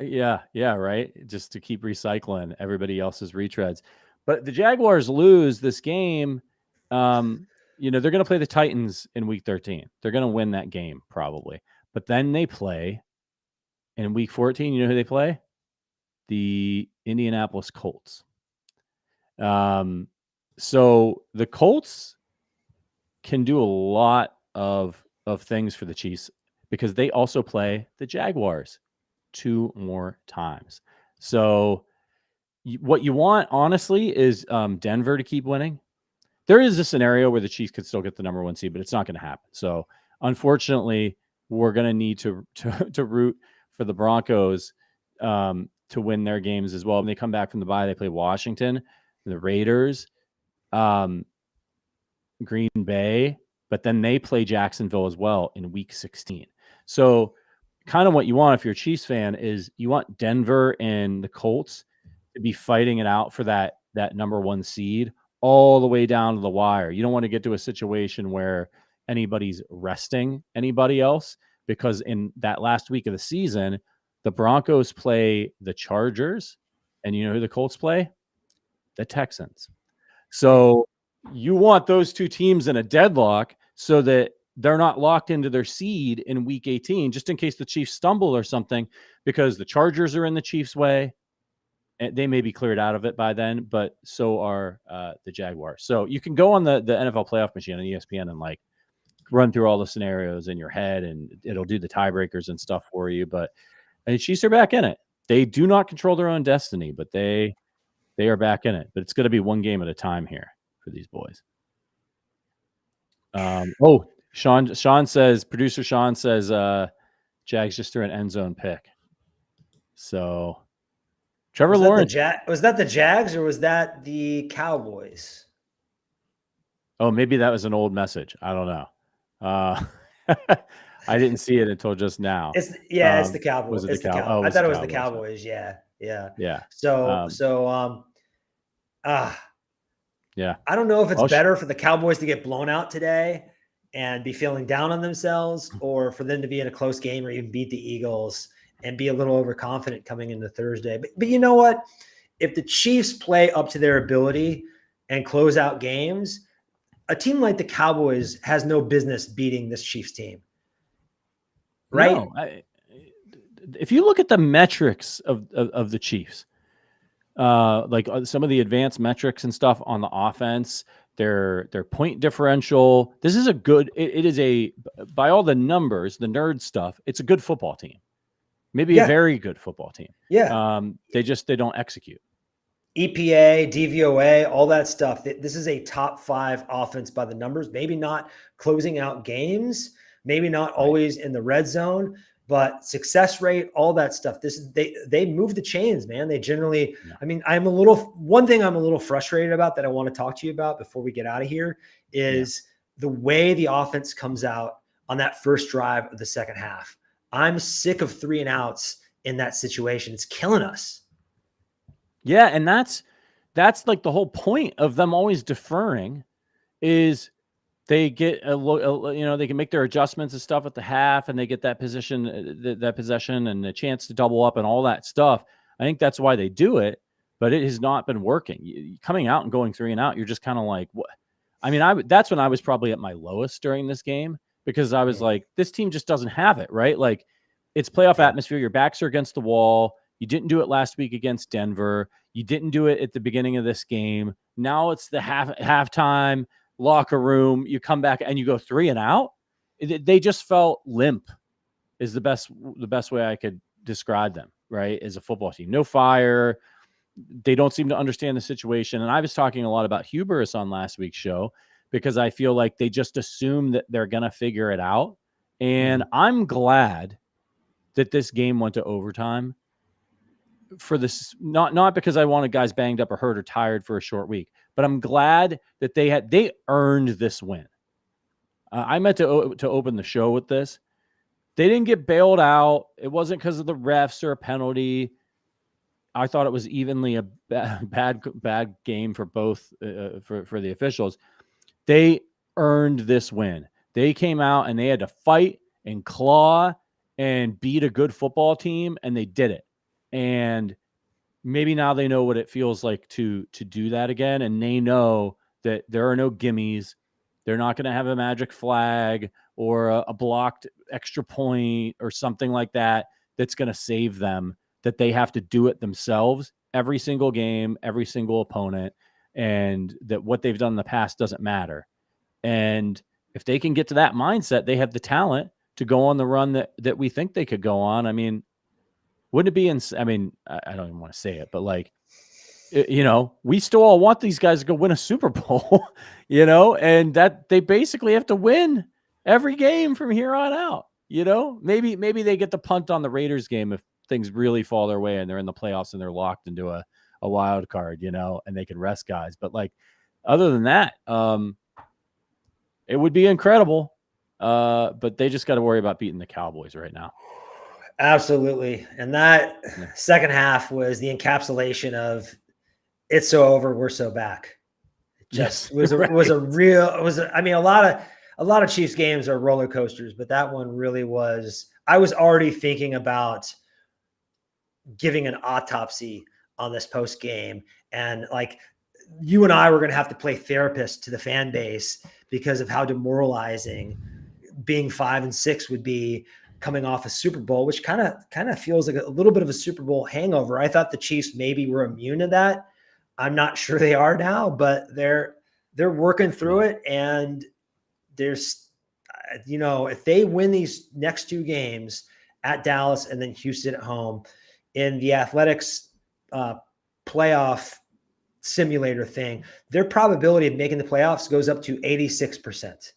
Yeah, right. Just to keep recycling everybody else's retreads. But the Jaguars lose this game. They're going to play the Titans in week 13. They're going to win that game probably. But then they play in week 14. You know who they play? The Indianapolis Colts. So the Colts can do a lot of things for the Chiefs because they also play the Jaguars 2 more times. So what you want, honestly, is Denver to keep winning. There is a scenario where the Chiefs could still get the number 1 seed, but it's not going to happen. So unfortunately, we're going to need to root for the Broncos to win their games as well. When they come back from the bye, they play Washington, the Raiders. Green Bay, but then they play Jacksonville as well in week 16. So kind of what you want if you're a Chiefs fan is you want Denver and the Colts to be fighting it out for that number 1 seed all the way down to the wire. You don't want to get to a situation where anybody's resting anybody else, because in that last week of the season, the Broncos play the Chargers, and you know who the Colts play? The Texans. So you want those two teams in a deadlock so that they're not locked into their seed in week 18, just in case the Chiefs stumble or something, because the Chargers are in the Chiefs' way. And they may be cleared out of it by then, but so are the Jaguars. So you can go on the NFL playoff machine on ESPN and like run through all the scenarios in your head, and it'll do the tiebreakers and stuff for you. But the Chiefs are back in it. They do not control their own destiny, but they are back in it. But it's going to be one game at a time here for these boys. Sean says, producer Sean says, Jags just threw an end zone pick. So Trevor Lawrence. Was that the Jags or was that the Cowboys? Oh, maybe that was an old message. I don't know. I didn't see it until just now. It's the Cowboys. Was it it's the Cowboys? I thought it was the Cowboys. Yeah. Yeah. Yeah. I don't know if it's better for the Cowboys to get blown out today and be feeling down on themselves, or for them to be in a close game or even beat the Eagles and be a little overconfident coming into Thursday. But you know what? If the Chiefs play up to their ability and close out games, a team like the Cowboys has no business beating this Chiefs team. Right? No, if you look at the metrics of the Chiefs, like some of the advanced metrics and stuff on the offense, their point differential, this is a good, it is a, by all the numbers, the nerd stuff, it's a good football team. Maybe a very good football team. Yeah. They don't execute. EPA, DVOA, all that stuff. This is a top 5 offense by the numbers, maybe not closing out games, maybe not always in the red zone, but success rate, all that stuff. They move the chains, man. They generally, I mean, one thing I'm a little frustrated about that I want to talk to you about before we get out of here is the way the offense comes out on that first drive of the second half. I'm sick of 3 and outs in that situation. It's killing us. Yeah. And that's like the whole point of them always deferring is they get they can make their adjustments and stuff at the half, and they get that position, that possession, and the chance to double up and all that stuff. I think that's why they do it, but it has not been working. Coming out and going 3 and out, you're just kind of like, what? I mean, that's when I was probably at my lowest during this game, because I was like, this team just doesn't have it, right? Like, it's playoff atmosphere. Your backs are against the wall. You didn't do it last week against Denver. You didn't do it at the beginning of this game. Now it's the halftime locker room. You come back and you go 3 and out. They just felt limp is the best way I could describe them, right? As a football team. No fire. They don't seem to understand the situation. And I was talking a lot about hubris on last week's show, because I feel like they just assume that they're going to figure it out. And I'm glad that this game went to overtime for this, not because I wanted guys banged up or hurt or tired for a short week, but I'm glad that they earned this win. I meant to open the show with this. They didn't get bailed out. It wasn't because of the refs or a penalty. I thought it was evenly a bad game for both for the officials. They earned this win. They came out and they had to fight and claw and beat a good football team, and they did it. And maybe now they know what it feels like to do that again, and they know that there are no gimmies. They're not going to have a magic flag or a blocked extra point or something like that that's going to save them, that they have to do it themselves every single game, every single opponent, and that what they've done in the past doesn't matter. And if they can get to that mindset, they have the talent to go on the run that we think they could go on. I mean, wouldn't it be I don't even want to say it, but like, we still all want these guys to go win a Super Bowl, and that they basically have to win every game from here on out. Maybe they get the punt on the Raiders game if things really fall their way and they're in the playoffs and they're locked into a wild card, and they can rest guys. But like, other than that, It would be incredible. But they just got to worry about beating the Cowboys right now. Absolutely. And that second half was the encapsulation of it's so over, we're so back. It just was a lot of Chiefs games are roller coasters, but that one really was. I was already thinking about giving an autopsy on this post game, and like you and I were going to have to play therapist to the fan base because of how demoralizing being 5-6 would be coming off a Super Bowl, which kind of feels like a little bit of a Super Bowl hangover. I thought the Chiefs maybe were immune to that. I'm not sure they are now, but they're working through it. And there's, if they win these next two games at Dallas and then Houston at home in the Athletics playoff simulator thing, their probability of making the playoffs goes up to 86%.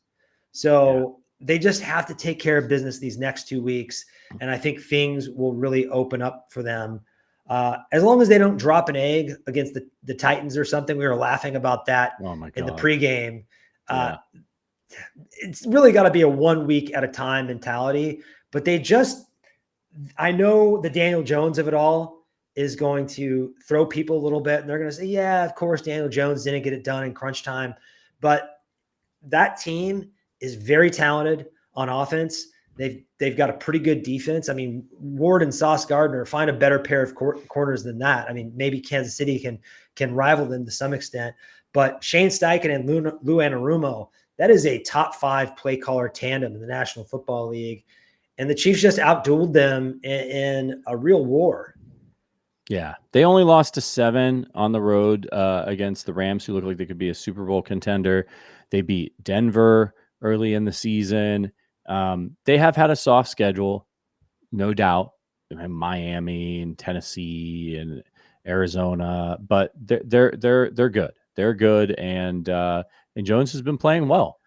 So they just have to take care of business these next 2 weeks. And I think things will really open up for them. As long as they don't drop an egg against the Titans or something. We were laughing about that in the pregame. It's really got to be a 1 week at a time mentality. But I know the Daniel Jones of it all is going to throw people a little bit. And they're going to say, yeah, of course, Daniel Jones didn't get it done in crunch time. But that team is very talented on offense. They've got a pretty good defense. I mean, Ward and Sauce Gardner, find a better pair of corners than that. I mean, maybe Kansas City can rival them to some extent, but Shane Steichen and Lou Anarumo, that is a top 5 play caller tandem in the National Football League. And the Chiefs just outdueled them in a real war. Yeah. They only lost to 7 on the road against the Rams, who look like they could be a Super Bowl contender. They beat Denver early in the season. They have had a soft schedule, no doubt. Miami and Tennessee and Arizona, but they're good. They're good, and Jones has been playing well.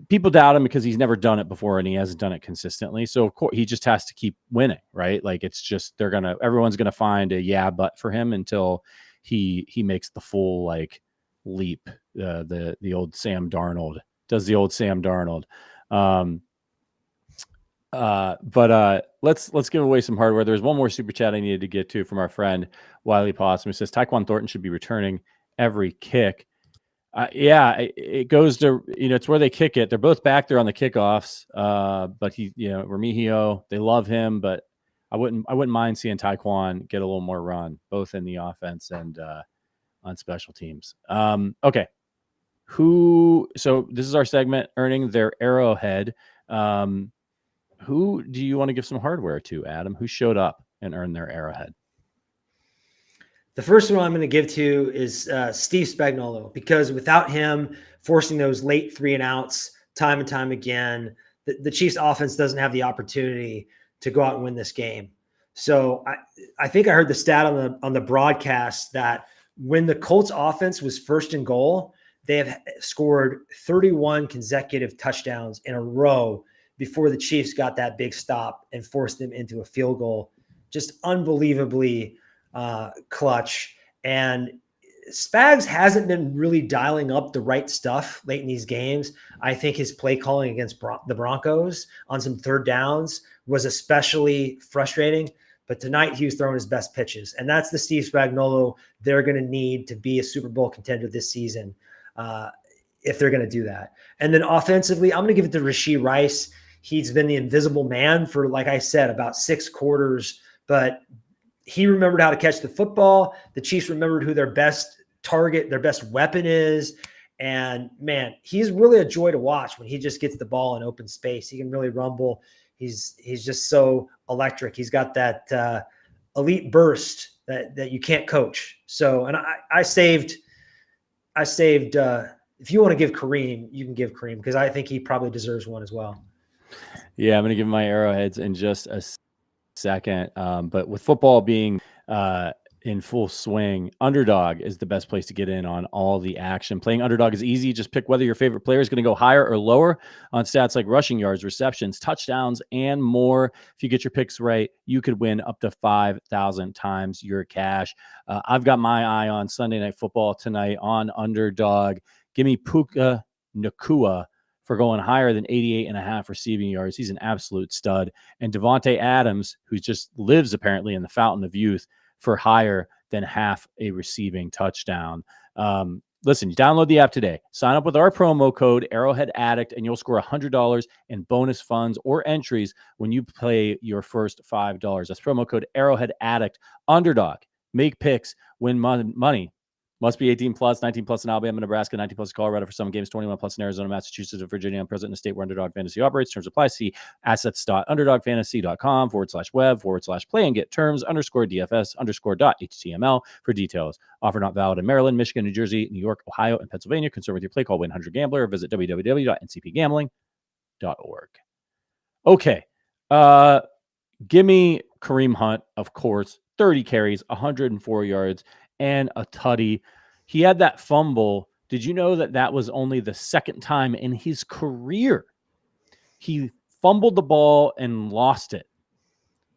People doubt him because he's never done it before and he hasn't done it consistently. So of course he just has to keep winning, right? Like it's just everyone's gonna find a but for him until he makes the full leap. The old Sam Darnold does the old Sam Darnold. But let's give away some hardware. There's one more super chat I needed to get to from our friend Wiley Possum, who says Tyquan Thornton should be returning every kick. It goes to, it's where they kick it. They're both back there on the kickoffs. But Remigio, they love him, but I wouldn't mind seeing Tyquan get a little more run, both in the offense and on special teams. Okay. So this is our segment, earning their Arrowhead. Who do you want to give some hardware to, Adam? Who showed up and earned their Arrowhead? The first one I'm going to give to is Steve Spagnuolo, because without him forcing those late 3 and outs time and time again, the Chiefs offense doesn't have the opportunity to go out and win this game. So I think I heard the stat on the broadcast that when the Colts offense was first and goal, they have scored 31 consecutive touchdowns in a row before the Chiefs got that big stop and forced them into a field goal. Just unbelievably clutch. And Spags hasn't been really dialing up the right stuff late in these games. I think his play calling against the Broncos on some third downs was especially frustrating. But tonight he was throwing his best pitches. And that's the Steve Spagnuolo they're going to need to be a Super Bowl contender this season if they're going to do that. And then offensively, I'm going to give it to Rasheed Rice. He's been the invisible man for, like I said, about 6 quarters, but he remembered how to catch the football. The Chiefs remembered who their best target, their best weapon is. And man, he's really a joy to watch when he just gets the ball in open space. He can really rumble. He's just so electric. He's got that elite burst that you can't coach. So, and I saved, if you want to give Kareem, you can give Kareem, because I think he probably deserves one as well. Yeah, I'm going to give my Arrowheads in just a second. But with football being in full swing, Underdog is the best place to get in on all the action. Playing Underdog is easy. Just pick whether your favorite player is going to go higher or lower on stats like rushing yards, receptions, touchdowns, and more. If you get your picks right, you could win up to 5,000 times your cash. I've got my eye on Sunday Night Football tonight on Underdog. Give me Puka Nacua for going higher than 88.5 receiving yards. He's an absolute stud. And Devontae Adams, who just lives apparently in the fountain of youth, for higher than half a receiving touchdown. Listen, you download the app today, sign up with our promo code Arrowhead Addict, and you'll score $100 in bonus funds or entries when you play your first $5. That's promo code Arrowhead Addict. Underdog. Make picks, win money. Must be 18 plus, 19 plus in Alabama, Nebraska, 19 plus in Colorado for some games, 21 plus in Arizona, Massachusetts, and Virginia. I'm present in a state where Underdog Fantasy operates. Terms apply. See assets.underdogfantasy.com/web/play and get terms _DFS_.html for details. Offer not valid in Maryland, Michigan, New Jersey, New York, Ohio, and Pennsylvania. Concerned with your play, call 1-800-GAMBLER or visit www.ncpgambling.org. Okay. Give me Kareem Hunt, of course. 30 carries, 104 yards, and a tutty. He had that fumble. Did you know that was only the second time in his career he fumbled the ball and lost it?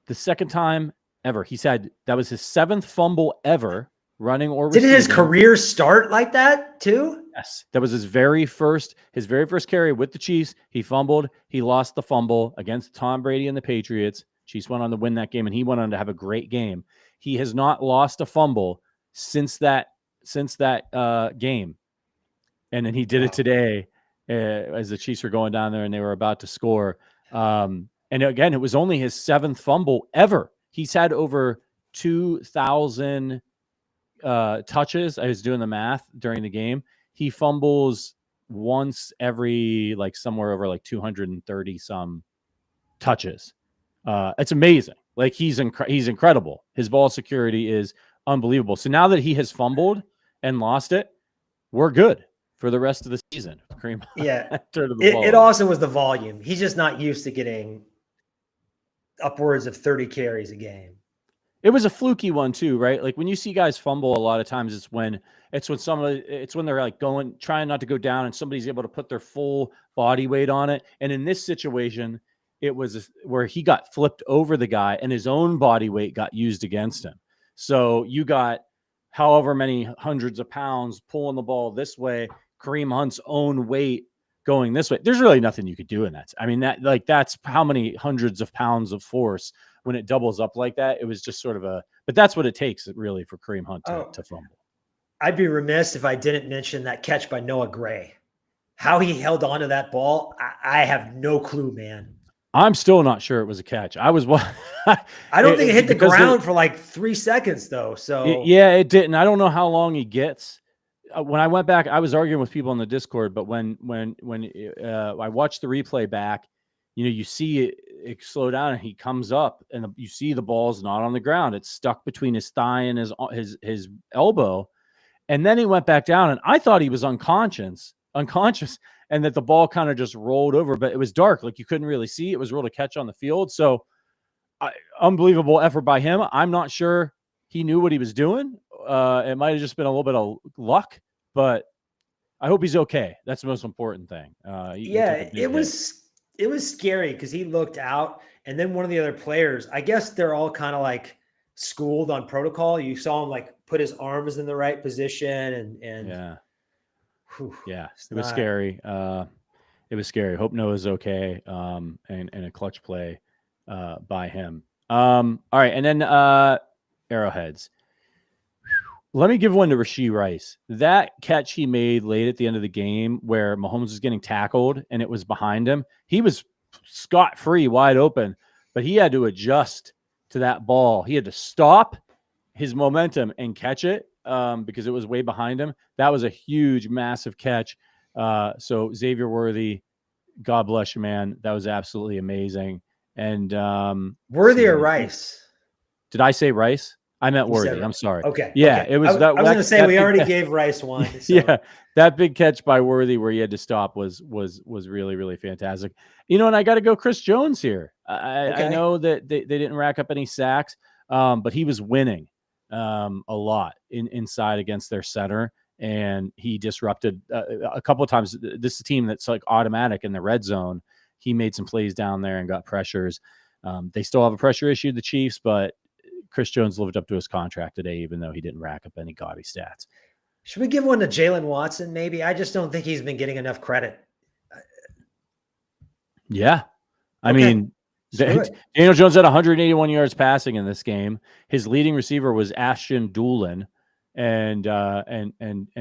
The second time ever. He said that was his 7th fumble ever, running or receiving. Didn't his career start like that too? Yes. That was his very first carry with the Chiefs. He fumbled. He lost the fumble against Tom Brady and the Patriots. Chiefs went on to win that game, and he went on to have a great game. He has not lost a fumble since that game. And then he did it today as the Chiefs were going down there and they were about to score. And again, it was only his 7th fumble ever. He's had over 2,000 touches. I was doing the math during the game. He fumbles once every somewhere over 230 some touches. It's amazing. He's incredible. His ball security is unbelievable. So now that he has fumbled and lost it, we're good for the rest of the season. Kareem, yeah. It also was the volume. He's just not used to getting upwards of 30 carries a game. It was a fluky one too, right? Like when you see guys fumble, a lot of times it's when they're trying not to go down and somebody's able to put their full body weight on it. And in this situation, it was where he got flipped over the guy and his own body weight got used against him. So you got however many hundreds of pounds pulling the ball this way, Kareem Hunt's own weight going this way. There's really nothing you could do in that. I mean, that's how many hundreds of pounds of force when it doubles up like that. It was just sort of but that's what it takes really for Kareem Hunt to fumble. I'd be remiss if I didn't mention that catch by Noah Gray. How he held on to that ball, I have no clue, man. I'm still not sure it was a catch. I don't think it hit the ground for 3 seconds though. So it didn't. I don't know how long he gets. When I went back, I was arguing with people in the Discord, but when I watched the replay back, you see it slow down and he comes up and you see the ball's not on the ground. It's stuck between his thigh and his elbow. And then he went back down and I thought he was unconscious and that the ball kind of just rolled over, but it was dark. You couldn't really see. It was real to catch on the field. So unbelievable effort by him. I'm not sure he knew what he was doing. It might've just been a little bit of luck, but I hope he's okay. That's the most important thing. It was scary because he looked out and then one of the other players, I guess they're all kind of schooled on protocol. You saw him put his arms in the right position and yeah. Whew, yeah, it was scary. It was scary. Hope Noah's okay. And a clutch play by him. All right, and then Arrowheads. Let me give one to Rasheed Rice. That catch he made late at the end of the game where Mahomes was getting tackled and it was behind him. He was scot-free, wide open, but he had to adjust to that ball. He had to stop his momentum and catch it because it was way behind him. That was a huge, massive catch. So Xavier Worthy, God bless you, man. That was absolutely amazing. And Worthy or Rice? Did I say Rice? I meant Worthy. I'm sorry. Okay. Yeah, okay. it was. I was going to say we already gave Rice one. So. Yeah, that big catch by Worthy where he had to stop was really, really fantastic. And I got to go Chris Jones here. I know that they didn't rack up any sacks, but he was winning a lot inside against their center, and he disrupted a couple of times. This is a team that's automatic in the red zone. He made some plays down there and got pressures. They still have a pressure issue, the Chiefs, but Chris Jones lived up to his contract today, even though he didn't rack up any gaudy stats. Should we give one to Jalen Watson? Maybe. I just don't think he's been getting enough credit. Yeah. I Okay. mean, Screw it. Daniel Jones had 181 yards passing in this game. His leading receiver was Ashton Doolin, and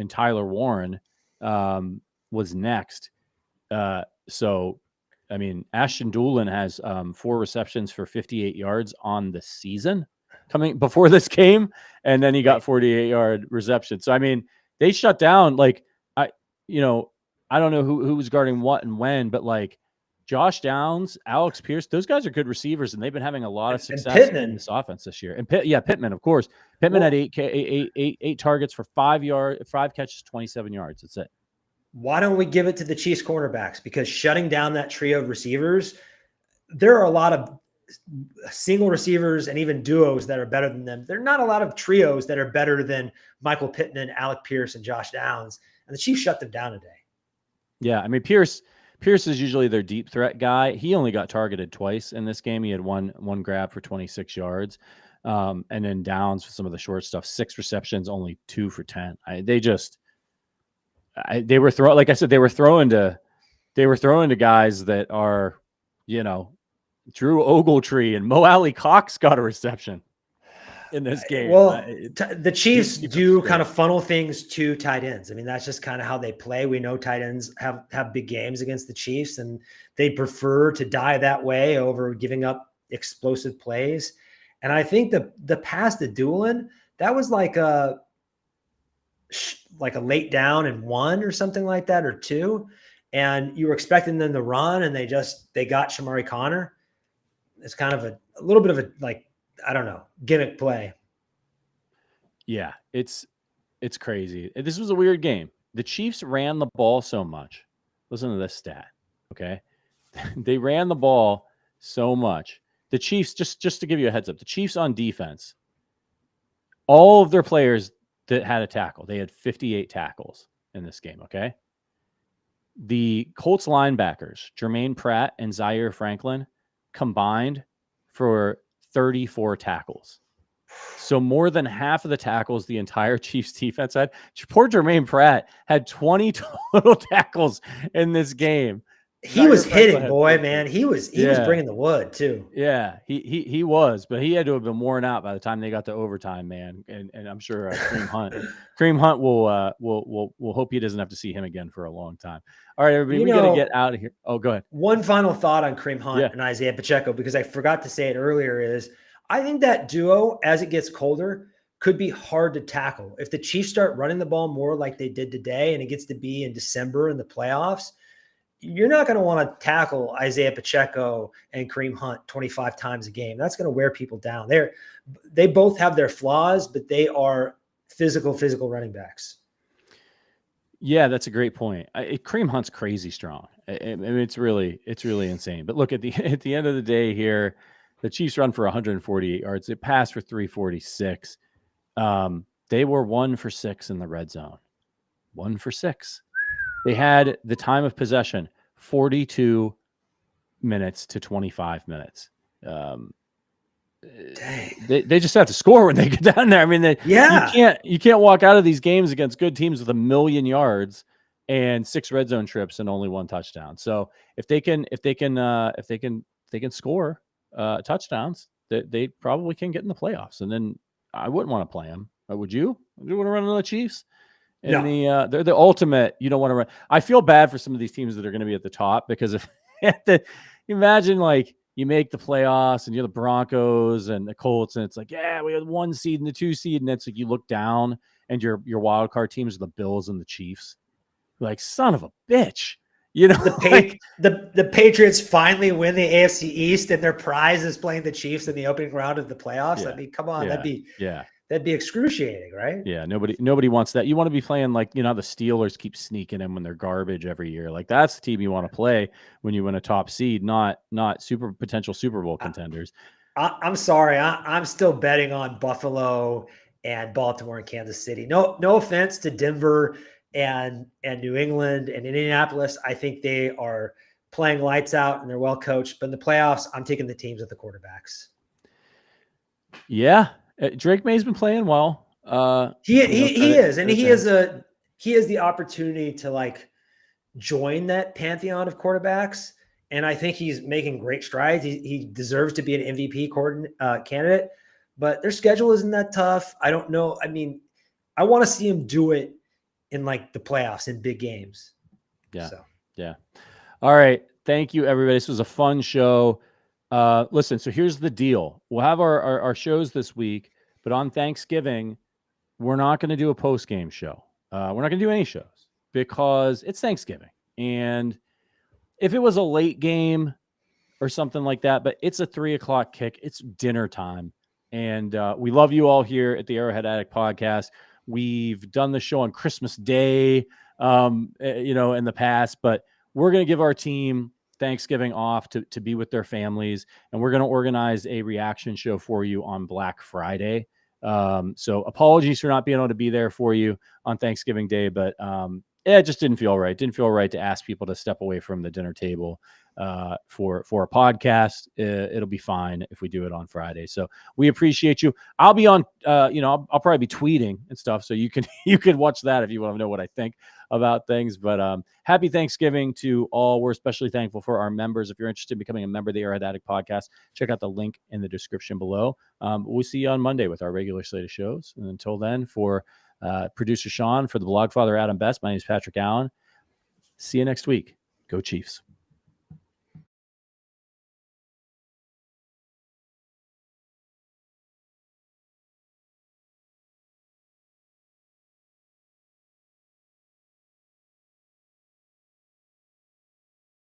Tyler Warren was next. So, I mean, Ashton Doolin has 4 receptions for 58 yards on the season coming before this game, and then he got 48-yard reception. So, I mean, they shut down. Like, I don't know who was guarding what and when, but like Josh Downs, Alex Pierce, those guys are good receivers, and they've been having a lot of success in this offense this year. And Pittman, of course. Pittman had eight targets for 5 catches, 27 yards. That's it. Why don't we give it to the Chiefs cornerbacks? Because shutting down that trio of receivers, there are a lot of single receivers and even duos that are better than them. There are not a lot of trios that are better than Michael Pittman, Alec Pierce, and Josh Downs. And the Chiefs shut them down today. Yeah, I mean, Pierce is usually their deep threat guy. He only got targeted twice in this game. He had one grab for 26 yards. And then Downs for some of the short stuff, 6 receptions, only 2 for 10. They were throwing, like I said, they were throwing to guys that are, Drew Ogletree and Mo Alley Cox got a reception in this game. Well, the Chiefs do kind of funnel things to tight ends. I mean, that's just kind of how they play. We know tight ends have big games against the Chiefs, and they prefer to die that way over giving up explosive plays. And I think the pass to Doolin, that was like a late down and 1 or something like that, or 2. And you were expecting them to run, and they got Shamari Connor. It's kind of a little bit of a, gimmick play. Yeah, it's crazy. This was a weird game. The Chiefs ran the ball so much. Listen to this stat, okay? They ran the ball so much. The Chiefs, just to give you a heads up, the Chiefs on defense, all of their players that had a tackle, they had 58 tackles in this game, okay? The Colts linebackers, Jermaine Pratt and Zaire Franklin, combined for 34 tackles. So more than half of the tackles the entire Chiefs defense had. Poor Jermaine Pratt had 20 total tackles in this game. He was hitting, boy, man. He was bringing the wood too. Yeah, he was, but he had to have been worn out by the time they got to overtime, man. And I'm sure Kareem Hunt will hope he doesn't have to see him again for a long time. All right, everybody, we got to get out of here. Oh, go ahead. One final thought on Kareem Hunt and Isaiah Pacheco, because I forgot to say it earlier, is I think that duo, as it gets colder, could be hard to tackle. If the Chiefs start running the ball more like they did today, and it gets to be in December in the playoffs, you're not going to want to tackle Isaiah Pacheco and Kareem Hunt 25 times a game. That's going to wear people down. They both have their flaws, but they are physical running backs. Yeah, that's a great point. Kareem Hunt's crazy strong. I mean, it's really insane. But look, at the end of the day here, the Chiefs run for 148 yards. They passed for 346. They were 1 for 6 in the red zone. 1 for 6. They had the time of possession, 42 minutes to 25 minutes. They just have to score when they get down there. I mean, you can't walk out of these games against good teams with 1 million yards and 6 red zone trips and only 1 touchdown. So if they can score touchdowns, they probably can get in the playoffs. And then I wouldn't want to play them. Would you? Would you want to run into the Chiefs? And they're the ultimate. You don't want to run. I feel bad for some of these teams that are going to be at the top, because if imagine like you make the playoffs and you're the Broncos and the Colts, and it's like, yeah, we had 1 seed and the 2 seed, and it's like you look down and your wild card teams are the Bills and the Chiefs. You're like, son of a bitch. The Patriots finally win the AFC East, and their prize is playing the Chiefs in the opening round of the playoffs. I mean, come on, that'd be excruciating, right? Yeah, nobody wants that. You want to be playing like, the Steelers keep sneaking in when they're garbage every year. Like, that's the team you want to play when you win a top seed, not potential Super Bowl contenders. I'm sorry, I'm still betting on Buffalo and Baltimore and Kansas City. No offense to Denver and New England and Indianapolis. I think they are playing lights out and they're well coached. But in the playoffs, I'm taking the teams with the quarterbacks. Yeah. Drake May's been playing well. He is, and he has the opportunity to like join that pantheon of quarterbacks And I think he's making great strides. He deserves to be an MVP candidate, but their schedule isn't that tough. I don't know. I mean, I want to see him do it in like the playoffs in big games. Yeah. So. Yeah. All right. Thank you, everybody. This was a fun show. Listen, so here's the deal. We'll have our shows this week, but on Thanksgiving, we're not going to do a post-game show. We're not going to do any shows because it's Thanksgiving. And if it was a late game or something like that, but it's a 3:00 kick, it's dinner time. And we love you all here at the Arrowhead Addict podcast. We've done the show on Christmas Day, in the past, but we're going to give our team Thanksgiving off to be with their families. And we're going to organize a reaction show for you on Black Friday. So apologies for not being able to be there for you on Thanksgiving Day, but it just didn't feel right. Didn't feel right to ask people to step away from the dinner table for a podcast. It'll be fine if we do it on Friday. So we appreciate you. I'll be on, I'll probably be tweeting and stuff. So you can watch that if you want to know what I think about things. But happy Thanksgiving to all. We're especially thankful for our members. If you're interested in becoming a member of the Arrowhead Addict podcast, check out the link in the description below. We'll see you on Monday with our regular slate of shows. And until then, for producer Sean, for the blog father Adam Best, my name is Patrick Allen. See you next week. Go Chiefs.